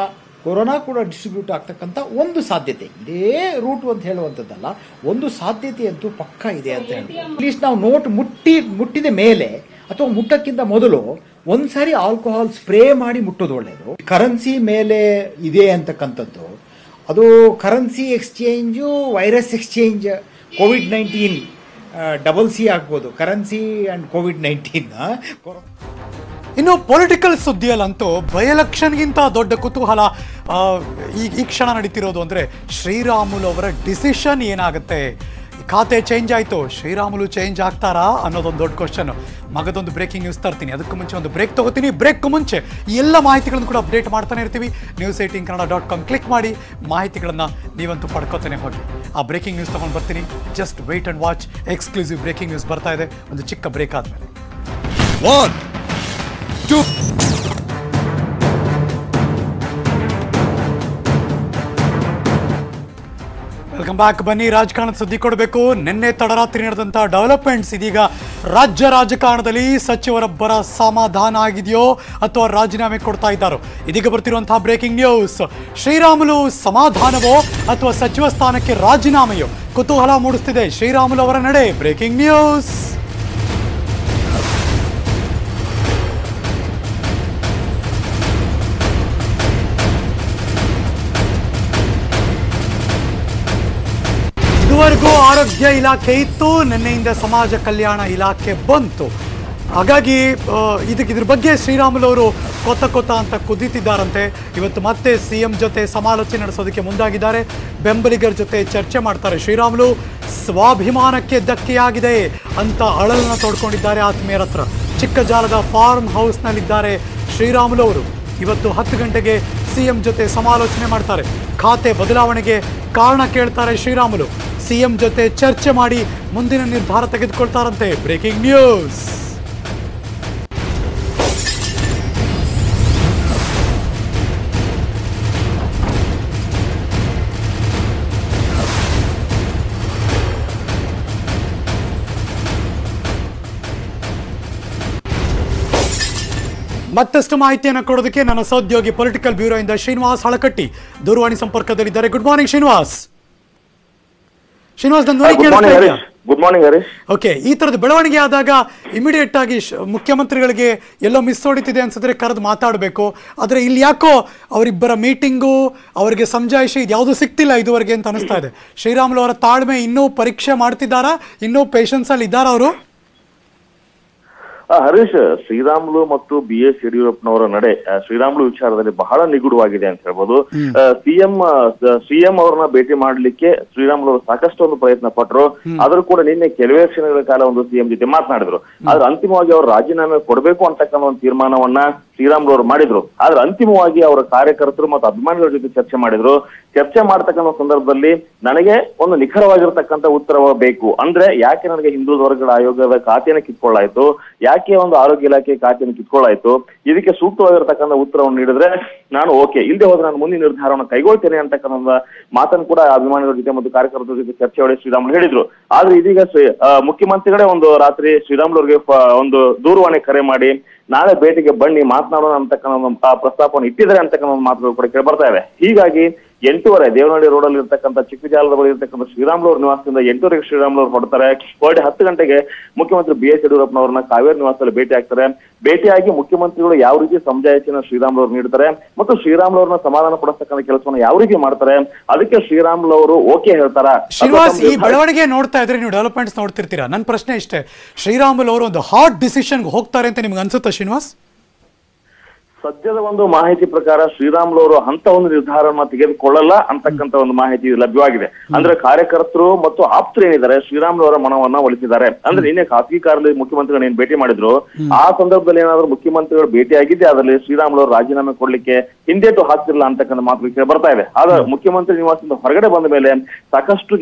E: ಕೊರೋನಾ ಕೂಡ ಡಿಸ್ಟ್ರಿಬ್ಯೂಟ್ ಆಗ್ತಕ್ಕಂಥ ಒಂದು ಸಾಧ್ಯತೆ, ಇದೇ ರೂಟು ಅಂತ ಹೇಳುವಂಥದ್ದಲ್ಲ, ಒಂದು ಸಾಧ್ಯತೆ ಅಂತೂ ಪಕ್ಕ ಇದೆ ಅಂತ ಹೇಳಿ. ಅಟ್ಲೀಸ್ಟ್ ನಾವು ನೋಟ್ ಮುಟ್ಟಿದ ಮೇಲೆ ಅಥವಾ ಮುಟ್ಟಕ್ಕಿಂತ ಮೊದಲು ಒಂದ್ಸಾರಿ ಆಲ್ಕೋಹಾಲ್ ಸ್ಪ್ರೇ ಮಾಡಿ ಮುಟ್ಟೋದು ಒಳ್ಳೆಯದು. ಕರೆನ್ಸಿ ಮೇಲೆ ಇದೆ ಅಂತಕ್ಕಂಥದ್ದು, ಅದು currency exchange, virus exchange, COVID-19 double C ಆಗ್ಬೋದು. ಕರೆನ್ಸಿ ಆ್ಯಂಡ್ ಕೋವಿಡ್-19
A: ಇನ್ನು ಪೊಲಿಟಿಕಲ್ ಸುದ್ದಿಯಲ್ಲಂತೂ ಬೈ ಎಲೆಕ್ಷನ್ಗಿಂತ ದೊಡ್ಡ ಕುತೂಹಲ ಈ ಕ್ಷಣ ನಡೀತಿರೋದು ಅಂದರೆ ಶ್ರೀರಾಮುಲು ಅವರ ಡಿಸಿಷನ್ ಏನಾಗುತ್ತೆ. ಖಾತೆ ಚೇಂಜ್ ಆಯಿತು, ಶ್ರೀರಾಮುಲು ಚೇಂಜ್ ಆಗ್ತಾರಾ ಅನ್ನೋದೊಂದು ದೊಡ್ಡ ಕ್ವಶನ್. ಮಗದೊಂದು ಬ್ರೇಕಿಂಗ್ ನ್ಯೂಸ್ ತರ್ತೀನಿ, ಅದಕ್ಕೂ ಮುಂಚೆ ಒಂದು ಬ್ರೇಕ್ ತೊಗೋತೀನಿ. ಬ್ರೇಕ್ಗೂ ಮುಂಚೆ ಈ ಎಲ್ಲ ಮಾಹಿತಿಗಳನ್ನು ಕೂಡ ಅಪ್ಡೇಟ್ ಮಾಡ್ತಾನೆ ಇರ್ತೀವಿ. news18kannada.com ಕ್ಲಿಕ್ ಮಾಡಿ ಮಾಹಿತಿಗಳನ್ನು ನೀವಂತೂ ಪಡ್ಕೋತಾನೆ ಹೋಗಿ. ಆ ಬ್ರೇಕಿಂಗ್ ನ್ಯೂಸ್ ತೊಗೊಂಡು ಬರ್ತೀನಿ. Just weight and watch. Exclusive breaking news ಬರ್ತಾ ಇದೆ ಒಂದು ಚಿಕ್ಕ ಬ್ರೇಕ್ ಆದಮೇಲೆ.
D: 1, 2.
A: Welcome back. ಬನ್ನಿ, ರಾಜಕಾರಣದ ಸುದ್ದಿ ಕೊಡಬೇಕು. ನಿನ್ನೆ ತಡರಾತ್ರಿ ನಡೆದಂಥ ಡೆವಲಪ್ಮೆಂಟ್ಸ್ ಇದೀಗ ರಾಜ್ಯ ರಾಜಕಾರಣದಲ್ಲಿ ಸಚಿವರೊಬ್ಬರ ಸಮಾಧಾನ ಆಗಿದೆಯೋ ಅಥವಾ ರಾಜೀನಾಮೆ ಕೊಡ್ತಾ ಇದ್ದಾರೋ? ಇದೀಗ ಬರ್ತಿರುವಂತಹ ಬ್ರೇಕಿಂಗ್ ನ್ಯೂಸ್. ಶ್ರೀರಾಮುಲು ಸಮಾಧಾನವೋ ಅಥವಾ ಸಚಿವ ಸ್ಥಾನಕ್ಕೆ ರಾಜೀನಾಮೆಯೋ ಕುತೂಹಲ ಮೂಡಿಸ್ತಿದೆ ಶ್ರೀರಾಮುಲು ಅವರ ನಡೆ. Breaking news. ಇದುವರೆಗೂ ಆರೋಗ್ಯ ಇಲಾಖೆ ಇತ್ತು, ನಿನ್ನೆಯಿಂದ ಸಮಾಜ ಕಲ್ಯಾಣ ಇಲಾಖೆ ಬಂತು. ಹಾಗಾಗಿ ಇದ್ರ ಬಗ್ಗೆ ಶ್ರೀರಾಮುಲು ಅವರು ಕೊತ್ತ ಅಂತ ಕುದೀತಿದ್ದಾರಂತೆ. ಇವತ್ತು ಮತ್ತೆ CM ಜೊತೆ ಸಮಾಲೋಚನೆ ನಡೆಸೋದಕ್ಕೆ ಮುಂದಾಗಿದ್ದಾರೆ. ಬೆಂಬಲಿಗರ ಜೊತೆ ಚರ್ಚೆ ಮಾಡ್ತಾರೆ. ಶ್ರೀರಾಮುಲು ಸ್ವಾಭಿಮಾನಕ್ಕೆ ಧಕ್ಕೆಯಾಗಿದೆ ಅಂತ ಅಳಲನ್ನು ತೋಡ್ಕೊಂಡಿದ್ದಾರೆ ಆತ್ಮೀಯರ ಹತ್ರ. ಚಿಕ್ಕಜಾಲದ ಫಾರ್ಮ್ ಹೌಸ್ನಲ್ಲಿದ್ದಾರೆ ಶ್ರೀರಾಮುಲು ಅವರು. ಇವತ್ತು 10 ಗಂಟೆಗೆ CM ಜೊತೆ ಸಮಾಲೋಚನೆ ಮಾಡ್ತಾರೆ. ಖಾತೆ ಬದಲಾವಣೆಗೆ ಕಾರಣ ಕೇಳ್ತಾರೆ ಶ್ರೀರಾಮುಲು. CM ಜೊತೆ ಚರ್ಚೆ ಮಾಡಿ ಮುಂದಿನ ನಿರ್ಧಾರ ತೆಗೆದುಕೊಳ್ತಾರಂತೆ. Breaking news. ಮತ್ತಷ್ಟು ಮಾಹಿತಿಯನ್ನು ಕೊಡೋದಕ್ಕೆ ನನ್ನ ಸಹೋದ್ಯೋಗಿ ಪೊಲಿಟಿಕಲ್ ಬ್ಯೂರೋ ಇಂದ ಶ್ರೀನಿವಾಸ್ ಹಳಕಟ್ಟಿ ದೂರವಾಣಿ ಸಂಪರ್ಕದಲ್ಲಿದ್ದಾರೆ. Good morning Srinivas. ಶ್ರೀನಿವಾಸ್, ನನ್ನ ಧ್ವನಿ ಕೇಳಿಸ್ತಾ ಇದೆಯಾ?
F: Good morning Harish.
A: ಓಕೆ, ಈ ತರದ ಬೆಳವಣಿಗೆ ಆದಾಗ ಇಮಿಡಿಯೇಟ್ ಆಗಿ ಮುಖ್ಯಮಂತ್ರಿಗಳಿಗೆ ಎಲ್ಲೋ ಮಿಸ್ ಹೊಡಿತಿದೆ ಅನ್ಸಿದ್ರೆ ಕರೆದು ಮಾತಾಡಬೇಕು. ಆದ್ರೆ ಇಲ್ಲಿ ಯಾಕೋ ಅವರಿಬ್ಬರ ಮೀಟಿಂಗು, ಅವರಿಗೆ ಸಮಜಾಯಿಷಿ ಇದ್ಯಾವುದೂ ಸಿಗ್ತಿಲ್ಲ ಇದುವರೆಗೆ ಅಂತ ಅನಿಸ್ತಾ ಇದೆ. ಶ್ರೀರಾಮುಲು ಅವರ ತಾಳ್ಮೆ ಇನ್ನೂ ಪರೀಕ್ಷೆ ಮಾಡ್ತಿದ್ದಾರಾ? ಇನ್ನೂ ಪೇಷನ್ಸ್ ಅಲ್ಲಿ ಇದ್ದಾರಾ ಅವರು?
F: ಹರೀಶ್, ಶ್ರೀರಾಮುಲು ಮತ್ತು BS ಯಡಿಯೂರಪ್ಪನವರ ನಡೆ ಶ್ರೀರಾಮುಲು ವಿಚಾರದಲ್ಲಿ ಬಹಳ ನಿಗೂಢವಾಗಿದೆ ಅಂತ ಹೇಳ್ಬೋದು. ಸಿಎಂ ಅವರನ್ನ ಭೇಟಿ ಮಾಡ್ಲಿಕ್ಕೆ ಶ್ರೀರಾಮುಲು ಅವರು ಸಾಕಷ್ಟು ಒಂದು ಪ್ರಯತ್ನ ಪಟ್ಟರು. ಆದ್ರೂ ಕೂಡ ನಿನ್ನೆ ಕೆಲವೇ ಕ್ಷಣಗಳ ಕಾಲ ಒಂದು ಸಿಎಂ ಜೊತೆ ಮಾತನಾಡಿದ್ರು. ಆದ್ರೆ ಅಂತಿಮವಾಗಿ ಅವರು ರಾಜೀನಾಮೆ ಕೊಡಬೇಕು ಅಂತಕ್ಕಂಥ ಒಂದು ತೀರ್ಮಾನವನ್ನ ಶ್ರೀರಾಮುಲು ಅವರು ಮಾಡಿದ್ರು. ಆದ್ರೆ ಅಂತಿಮವಾಗಿ ಅವರ ಕಾರ್ಯಕರ್ತರು ಮತ್ತು ಅಭಿಮಾನಿಗಳ ಜೊತೆ ಚರ್ಚೆ ಮಾಡಿದ್ರು. ಚರ್ಚೆ ಮಾಡತಕ್ಕಂಥ ಸಂದರ್ಭದಲ್ಲಿ ನನಗೆ ಒಂದು ನಿಖರವಾಗಿರ್ತಕ್ಕಂಥ ಉತ್ತರ ಬೇಕು. ಅಂದ್ರೆ ಯಾಕೆ ನನಗೆ ಹಿಂದುಳಿದ ವರ್ಗಗಳ ಆಯೋಗದ ಖಾತೆಯನ್ನು ಕಿತ್ಕೊಳ್ಳಾಯ್ತು, ಯಾಕೆ ಒಂದು ಆರೋಗ್ಯ ಇಲಾಖೆ ಖಾತೆಯನ್ನು ಕಿತ್ಕೊಳ್ಳಾಯ್ತು, ಇದಕ್ಕೆ ಸೂಕ್ತವಾಗಿರ್ತಕ್ಕಂಥ ಉತ್ತರವನ್ನು ನೀಡಿದ್ರೆ ನಾನು ಓಕೆ, ಇಲ್ಲದೆ ಹೋದ್ರೆ ನಾನು ಮುಂದಿನ ನಿರ್ಧಾರವನ್ನು ಕೈಗೊಳ್ತೇನೆ ಅಂತಕ್ಕಂಥ ಮಾತನ್ನು ಕೂಡ ಅಭಿಮಾನಿಗಳ ಜೊತೆ ಮತ್ತು ಕಾರ್ಯಕರ್ತರ ಜೊತೆ ಚರ್ಚೆ ವೇಳೆ ಶ್ರೀರಾಮುಲು ಹೇಳಿದ್ರು. ಆದ್ರೆ ಇದೀಗ ಮುಖ್ಯಮಂತ್ರಿಗಳೇ ಒಂದು ರಾತ್ರಿ ಶ್ರೀರಾಮುಲು ಅವರಿಗೆ ಒಂದು ದೂರವಾಣಿ ಕರೆ ಮಾಡಿ ನಾಳೆ ಭೇಟಿಗೆ ಬನ್ನಿ ಮಾತನಾಡೋಣ ಅಂತಕ್ಕಂಥ ಪ್ರಸ್ತಾಪವನ್ನು ಇಟ್ಟಿದ್ದಾರೆ ಅಂತಕ್ಕಂಥ ಮಾತುಗಳು ಕೂಡ ಕೇಳಿ ಬರ್ತಾ ಇದೆ. ಹೀಗಾಗಿ 8:30 ದೇವನಹಳ್ಳಿ ರೋಡ್ ಅಲ್ಲಿ ಇರ್ತಕ್ಕಂಥ ಚಿಕ್ಕಜಾಲದ ಬಳಿ ಇರ್ತಕ್ಕಂಥ ಶ್ರೀರಾಮುಲು ಅವ್ರ ನಿವಾಸದಿಂದ 8:30ಕ್ಕೆ ಶ್ರೀರಾಮುಲು ಅವರು ಹೊರಡ್ತಾರೆ. ಹೊರಡಿ 10 ಗಂಟೆಗೆ ಮುಖ್ಯಮಂತ್ರಿ BS ಯಡಿಯೂರಪ್ಪನವರನ್ನ ಕಾವೇರಿ ನಿವಾಸದಲ್ಲಿ ಭೇಟಿ ಆಗ್ತಾರೆ. ಭೇಟಿಯಾಗಿ ಮುಖ್ಯಮಂತ್ರಿಗಳು ಯಾವ ರೀತಿ ಸಮಜಾಯಿಷಿಯನ್ನು ಶ್ರೀರಾಮುಲು ಅವರು ನೀಡ್ತಾರೆ ಮತ್ತು ಶ್ರೀರಾಮುಲು ಅವ್ರನ್ನ ಸಮಾಧಾನ ಪಡಿಸ್ತಕ್ಕಂಥ ಕೆಲಸವನ್ನು ಯಾವ ರೀತಿ ಮಾಡ್ತಾರೆ, ಅದಕ್ಕೆ ಶ್ರೀರಾಮುಲು ಅವರು ಓಕೆ ಹೇಳ್ತಾರ.
A: ಶ್ರೀನಿವಾಸ್, ಈ ಬೆಳವಣಿಗೆ ನೋಡ್ತಾ ಇದ್ರೆ ನೀವು ಡೆವಲಪ್ಮೆಂಟ್ಸ್ ನೋಡ್ತಿರ್ತೀರಾ. ನನ್ನ ಪ್ರಶ್ನೆ ಇಷ್ಟೇ, ಶ್ರೀರಾಮುಲು ಅವರು ಒಂದು ಹಾರ್ಡ್ ಡಿಸಿಷನ್ಗೆ ಹೋಗ್ತಾರೆ ಅಂತ ನಿಮ್ಗೆ ಅನ್ಸುತ್ತಾ ಶ್ರೀನಿವಾಸ್?
F: ಸದ್ಯದ ಒಂದು ಮಾಹಿತಿ ಪ್ರಕಾರ ಶ್ರೀರಾಮುಲು ಅವರು ಅಂತ ಒಂದು ನಿರ್ಧಾರವನ್ನು ತೆಗೆದುಕೊಳ್ಳಲ್ಲ ಅಂತಕ್ಕಂಥ ಒಂದು ಮಾಹಿತಿ ಲಭ್ಯವಾಗಿದೆ. ಅಂದ್ರೆ ಕಾರ್ಯಕರ್ತರು ಮತ್ತು ಆಪ್ತರು ಏನಿದ್ದಾರೆ ಶ್ರೀರಾಮುಲು ಅವರ ಮನವನ್ನ ಒಲಿಸಿದ್ದಾರೆ. ಅಂದ್ರೆ ನಿನ್ನೆ ಖಾಸಗಿ ಕಾರಲ್ಲಿ ಮುಖ್ಯಮಂತ್ರಿಗಳು ಏನ್ ಭೇಟಿ ಮಾಡಿದ್ರು, ಆ ಸಂದರ್ಭದಲ್ಲಿ ಏನಾದ್ರು ಮುಖ್ಯಮಂತ್ರಿಗಳು ಭೇಟಿ ಆಗಿದ್ದೆ ಅದರಲ್ಲಿ ಶ್ರೀರಾಮುಲು ಅವರು ರಾಜೀನಾಮೆ ಕೊಡ್ಲಿಕ್ಕೆ ಹಿಂದೇಟು ಹಾಕ್ತಿರಲ್ಲ ಅಂತಕ್ಕಂಥ ಮಾತು ಬರ್ತಾ ಇದೆ. ಆದ್ರೆ ಮುಖ್ಯಮಂತ್ರಿ ನಿವಾಸದಿಂದ ಹೊರಗಡೆ ಬಂದ ಮೇಲೆ ಸಾಕಷ್ಟು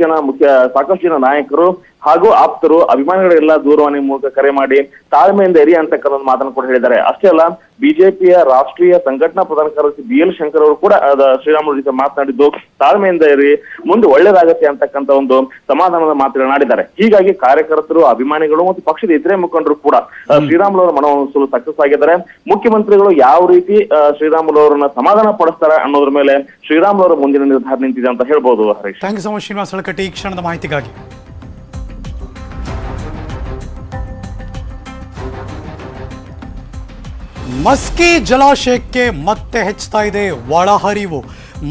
F: ಜನ ನಾಯಕರು ಹಾಗೂ ಆಪ್ತರು ಅಭಿಮಾನಿಗಳೆಲ್ಲ ದೂರವಾಣಿ ಮೂಲಕ ಕರೆ ಮಾಡಿ ತಾಳ್ಮೆಯಿಂದ ಇರಿ ಅಂತಕ್ಕಂಥ ಮಾತನ್ನು ಕೂಡ ಹೇಳಿದ್ದಾರೆ. ಅಷ್ಟೇ ಅಲ್ಲ, ಬಿಜೆಪಿಯ ರಾಷ್ಟ್ರೀಯ ಸಂಘಟನಾ ಪ್ರಧಾನ ಕಾರ್ಯದರ್ಶಿ BL ಶಂಕರ್ ಅವರು ಕೂಡ ಶ್ರೀರಾಮುಲು ಜೊತೆ ಮಾತನಾಡಿದ್ದು ತಾಳ್ಮೆಯಿಂದ ಇರಿ, ಮುಂದೆ ಒಳ್ಳೇದಾಗತ್ತೆ ಅಂತಕ್ಕಂಥ ಒಂದು ಸಮಾಧಾನದ ಮಾತುಗಳನ್ನಾಡಿದ್ದಾರೆ. ಹೀಗಾಗಿ ಕಾರ್ಯಕರ್ತರು, ಅಭಿಮಾನಿಗಳು ಮತ್ತು ಪಕ್ಷದ ಇತರೆ ಮುಖಂಡರು ಕೂಡ ಶ್ರೀರಾಮುಲು ಅವರ ಮನವೊಲಿಸಲು ಸಕ್ಸಸ್ ಆಗಿದ್ದಾರೆ. ಮುಖ್ಯಮಂತ್ರಿಗಳು ಯಾವ ರೀತಿ ಶ್ರೀರಾಮುಲು ಅವರನ್ನ ಸಮಾಧಾನ ಪಡಿಸ್ತಾರೆ ಅನ್ನೋದ್ರ ಮೇಲೆ ಶ್ರೀರಾಮುಲು ಅವರ ಮುಂದಿನ ನಿರ್ಧಾರ ನಿಂತಿದೆ ಅಂತ ಹೇಳ್ಬೋದು. Harish,
A: thank you so much Srinivas Halakatti ಈ ಕ್ಷಣದ ಮಾಹಿತಿಗಾಗಿ. ಮಸ್ಕಿ ಜಲಾಶಯಕ್ಕೆ ಮತ್ತೆ ಹೆಚ್ಚುತ್ತಾ ಇದೆ ಒಳಹರಿವು.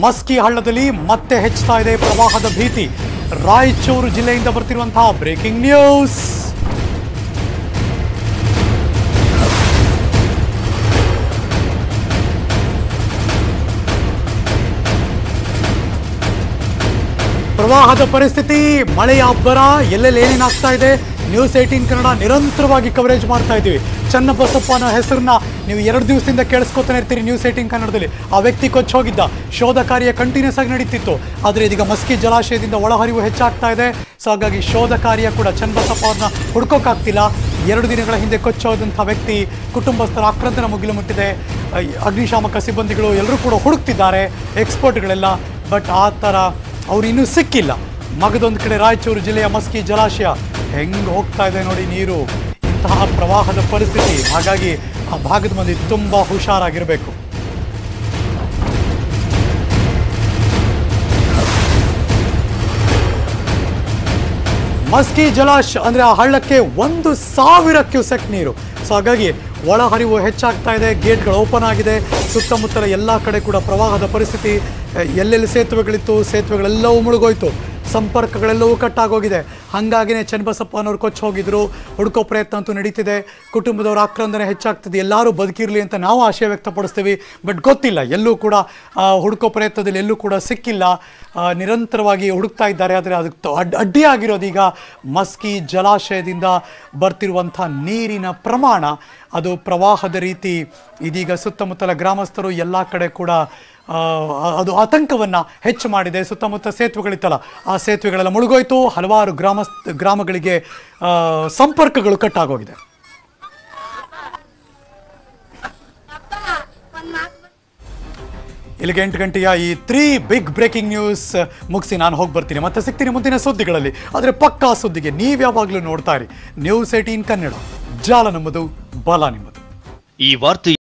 A: ಮಸ್ಕಿ ಹಳ್ಳದಲ್ಲಿ ಮತ್ತೆ ಹೆಚ್ಚುತ್ತಾ ಇದೆ ಪ್ರವಾಹದ ಭೀತಿ. ರಾಯಚೂರು ಜಿಲ್ಲೆಯಿಂದ ಬರ್ತಿರುವಂತಹ ಬ್ರೇಕಿಂಗ್ ನ್ಯೂಸ್. ಪ್ರವಾಹದ ಪರಿಸ್ಥಿತಿ, ಮಳೆಯ ಅಬ್ಬರ, ಎಲ್ಲೆಲ್ಲಿ ಏನೇನಾಗ್ತಾ ಇದೆ ನ್ಯೂಸ್ 18 ಕನ್ನಡ ನಿರಂತರವಾಗಿ ಕವರೇಜ್ ಮಾಡ್ತಾ ಇದ್ದೀವಿ. ಚನ್ನಬಸಪ್ಪನ ಹೆಸರನ್ನ ನೀವು 2 ದಿವಸದಿಂದ ಕೇಳಿಸ್ಕೊತಾನೆ ಇರ್ತೀರಿ ನ್ಯೂಸ್ 18 ಕನ್ನಡದಲ್ಲಿ. ಆ ವ್ಯಕ್ತಿ ಕೊಚ್ಚಿ ಹೋಗಿದ್ದ, ಶೋಧ ಕಾರ್ಯ ಕಂಟಿನ್ಯೂಸ್ ಆಗಿ ನಡೀತಿತ್ತು. ಆದರೆ ಇದೀಗ ಮಸ್ಕಿ ಜಲಾಶಯದಿಂದ ಒಳಹರಿವು ಹೆಚ್ಚಾಗ್ತಾ ಇದೆ. ಸೊ ಹಾಗಾಗಿ ಶೋಧ ಕಾರ್ಯ ಕೂಡ ಚನ್ನಬಸಪ್ಪ ಅವ್ರನ್ನ ಹುಡ್ಕೋಕ್ಕಾಗ್ತಿಲ್ಲ. 2 ದಿನಗಳ ಹಿಂದೆ ಕೊಚ್ಚೋದಂಥ ವ್ಯಕ್ತಿ ಕುಟುಂಬಸ್ಥರ ಆಕ್ರಂದನ ಮುಗಿಲು ಮುಟ್ಟಿದೆ. ಅಗ್ನಿಶಾಮಕ ಸಿಬ್ಬಂದಿಗಳು ಎಲ್ಲರೂ ಕೂಡ ಹುಡುಕ್ತಿದ್ದಾರೆ, ಎಕ್ಸ್ಪರ್ಟ್ಗಳೆಲ್ಲ. ಬಟ್ ಆ ಥರ ಅವ್ರು ಇನ್ನೂ ಸಿಕ್ಕಿಲ್ಲ. ಮಗದೊಂದು ಕಡೆ ರಾಯಚೂರು ಜಿಲ್ಲೆಯ ಮಸ್ಕಿ ಜಲಾಶಯ ಹೆಂಗೆ ಹೋಗ್ತಾ ಇದೆ ನೋಡಿ ನೀರು. ಇಂತಹ ಪ್ರವಾಹದ ಪರಿಸ್ಥಿತಿ, ಹಾಗಾಗಿ ಆ ಭಾಗದ ಮಂದಿ ತುಂಬ ಹುಷಾರಾಗಿರಬೇಕು. ಮಸ್ಕಿ ಜಲಾಶಯ ಅಂದರೆ ಆ ಹಳ್ಳಕ್ಕೆ 1,000 ಕ್ಯೂಸೆಕ್ ನೀರು. ಸೊ ಹಾಗಾಗಿ ಒಳಹರಿವು ಹೆಚ್ಚಾಗ್ತಾ ಇದೆ. ಗೇಟ್ಗಳು ಓಪನ್ ಆಗಿದೆ. ಸುತ್ತಮುತ್ತಲ ಎಲ್ಲ ಕಡೆ ಕೂಡ ಪ್ರವಾಹದ ಪರಿಸ್ಥಿತಿ. ಎಲ್ಲೆಲ್ಲಿ ಸೇತುವೆಗಳಿತ್ತು ಸೇತುವೆಗಳೆಲ್ಲವೂ ಮುಳುಗೋಯ್ತು. ಸಂಪರ್ಕಗಳೆಲ್ಲವೂ ಕಟ್ಟಾಗೋಗಿದೆ. ಹಾಗಾಗಿನೇ ಚನ್ನಬಸಪ್ಪನವ್ರು ಕೊಚ್ಚಿ ಹೋಗಿದ್ರು. ಹುಡುಕೋ ಪ್ರಯತ್ನ ಅಂತೂ ನಡೀತಿದೆ. ಕುಟುಂಬದವರ ಆಕ್ರಂದನೆ ಹೆಚ್ಚಾಗ್ತಿದೆ. ಎಲ್ಲರೂ ಬದುಕಿರಲಿ ಅಂತ ನಾವು ಆಶಯ ವ್ಯಕ್ತಪಡಿಸ್ತೀವಿ. ಬಟ್ ಗೊತ್ತಿಲ್ಲ, ಎಲ್ಲೂ ಕೂಡ ಹುಡುಕೋ ಪ್ರಯತ್ನದಲ್ಲಿ ಎಲ್ಲೂ ಕೂಡ ಸಿಕ್ಕಿಲ್ಲ. ನಿರಂತರವಾಗಿ ಹುಡುಕ್ತಾ ಇದ್ದಾರೆ. ಆದರೆ ಅದಕ್ಕೆ ಅಡ್ಡಿಯಾಗಿರೋದೀಗ ಮಸ್ಕಿ ಜಲಾಶಯದಿಂದ ಬರ್ತಿರುವಂಥ ನೀರಿನ ಪ್ರಮಾಣ, ಅದು ಪ್ರವಾಹದ ರೀತಿ ಇದೀಗ ಸುತ್ತಮುತ್ತಲ ಗ್ರಾಮಸ್ಥರು ಎಲ್ಲ ಕಡೆ ಕೂಡ ಅದು ಆತಂಕವನ್ನು ಹೆಚ್ಚು ಮಾಡಿದೆ. ಸುತ್ತಮುತ್ತ ಸೇತುವೆಗಳಿತ್ತಲ್ಲ, ಆ ಸೇತುವೆಗಳೆಲ್ಲ ಮುಳುಗೋಯ್ತು. ಹಲವಾರು ಗ್ರಾಮಗಳಿಗೆ ಸಂಪರ್ಕಗಳು ಕಟ್ಟಾಗೋಗಿದೆ. ಇಲ್ಲಿಗೆ 8 ಗಂಟೆಯ ಈ 3 ಬಿಗ್ ಬ್ರೇಕಿಂಗ್ ನ್ಯೂಸ್ ಮುಗಿಸಿ ನಾನು ಹೋಗಿ ಬರ್ತೀನಿ. ಮತ್ತೆ ಸಿಗ್ತೀನಿ ಮುಂದಿನ ಸುದ್ದಿಗಳಲ್ಲಿ. ಆದರೆ ಪಕ್ಕಾ ಸುದ್ದಿಗೆ ನೀವು ಯಾವಾಗಲೂ ನೋಡ್ತಾ ಇರಿ ನ್ಯೂಸ್ 18 ಕನ್ನಡ. ಜಾಲ ನಮ್ಮದು, ಬಲ ನಿಮ್ಮದು.
G: ಈ ವಾರ್ತೆ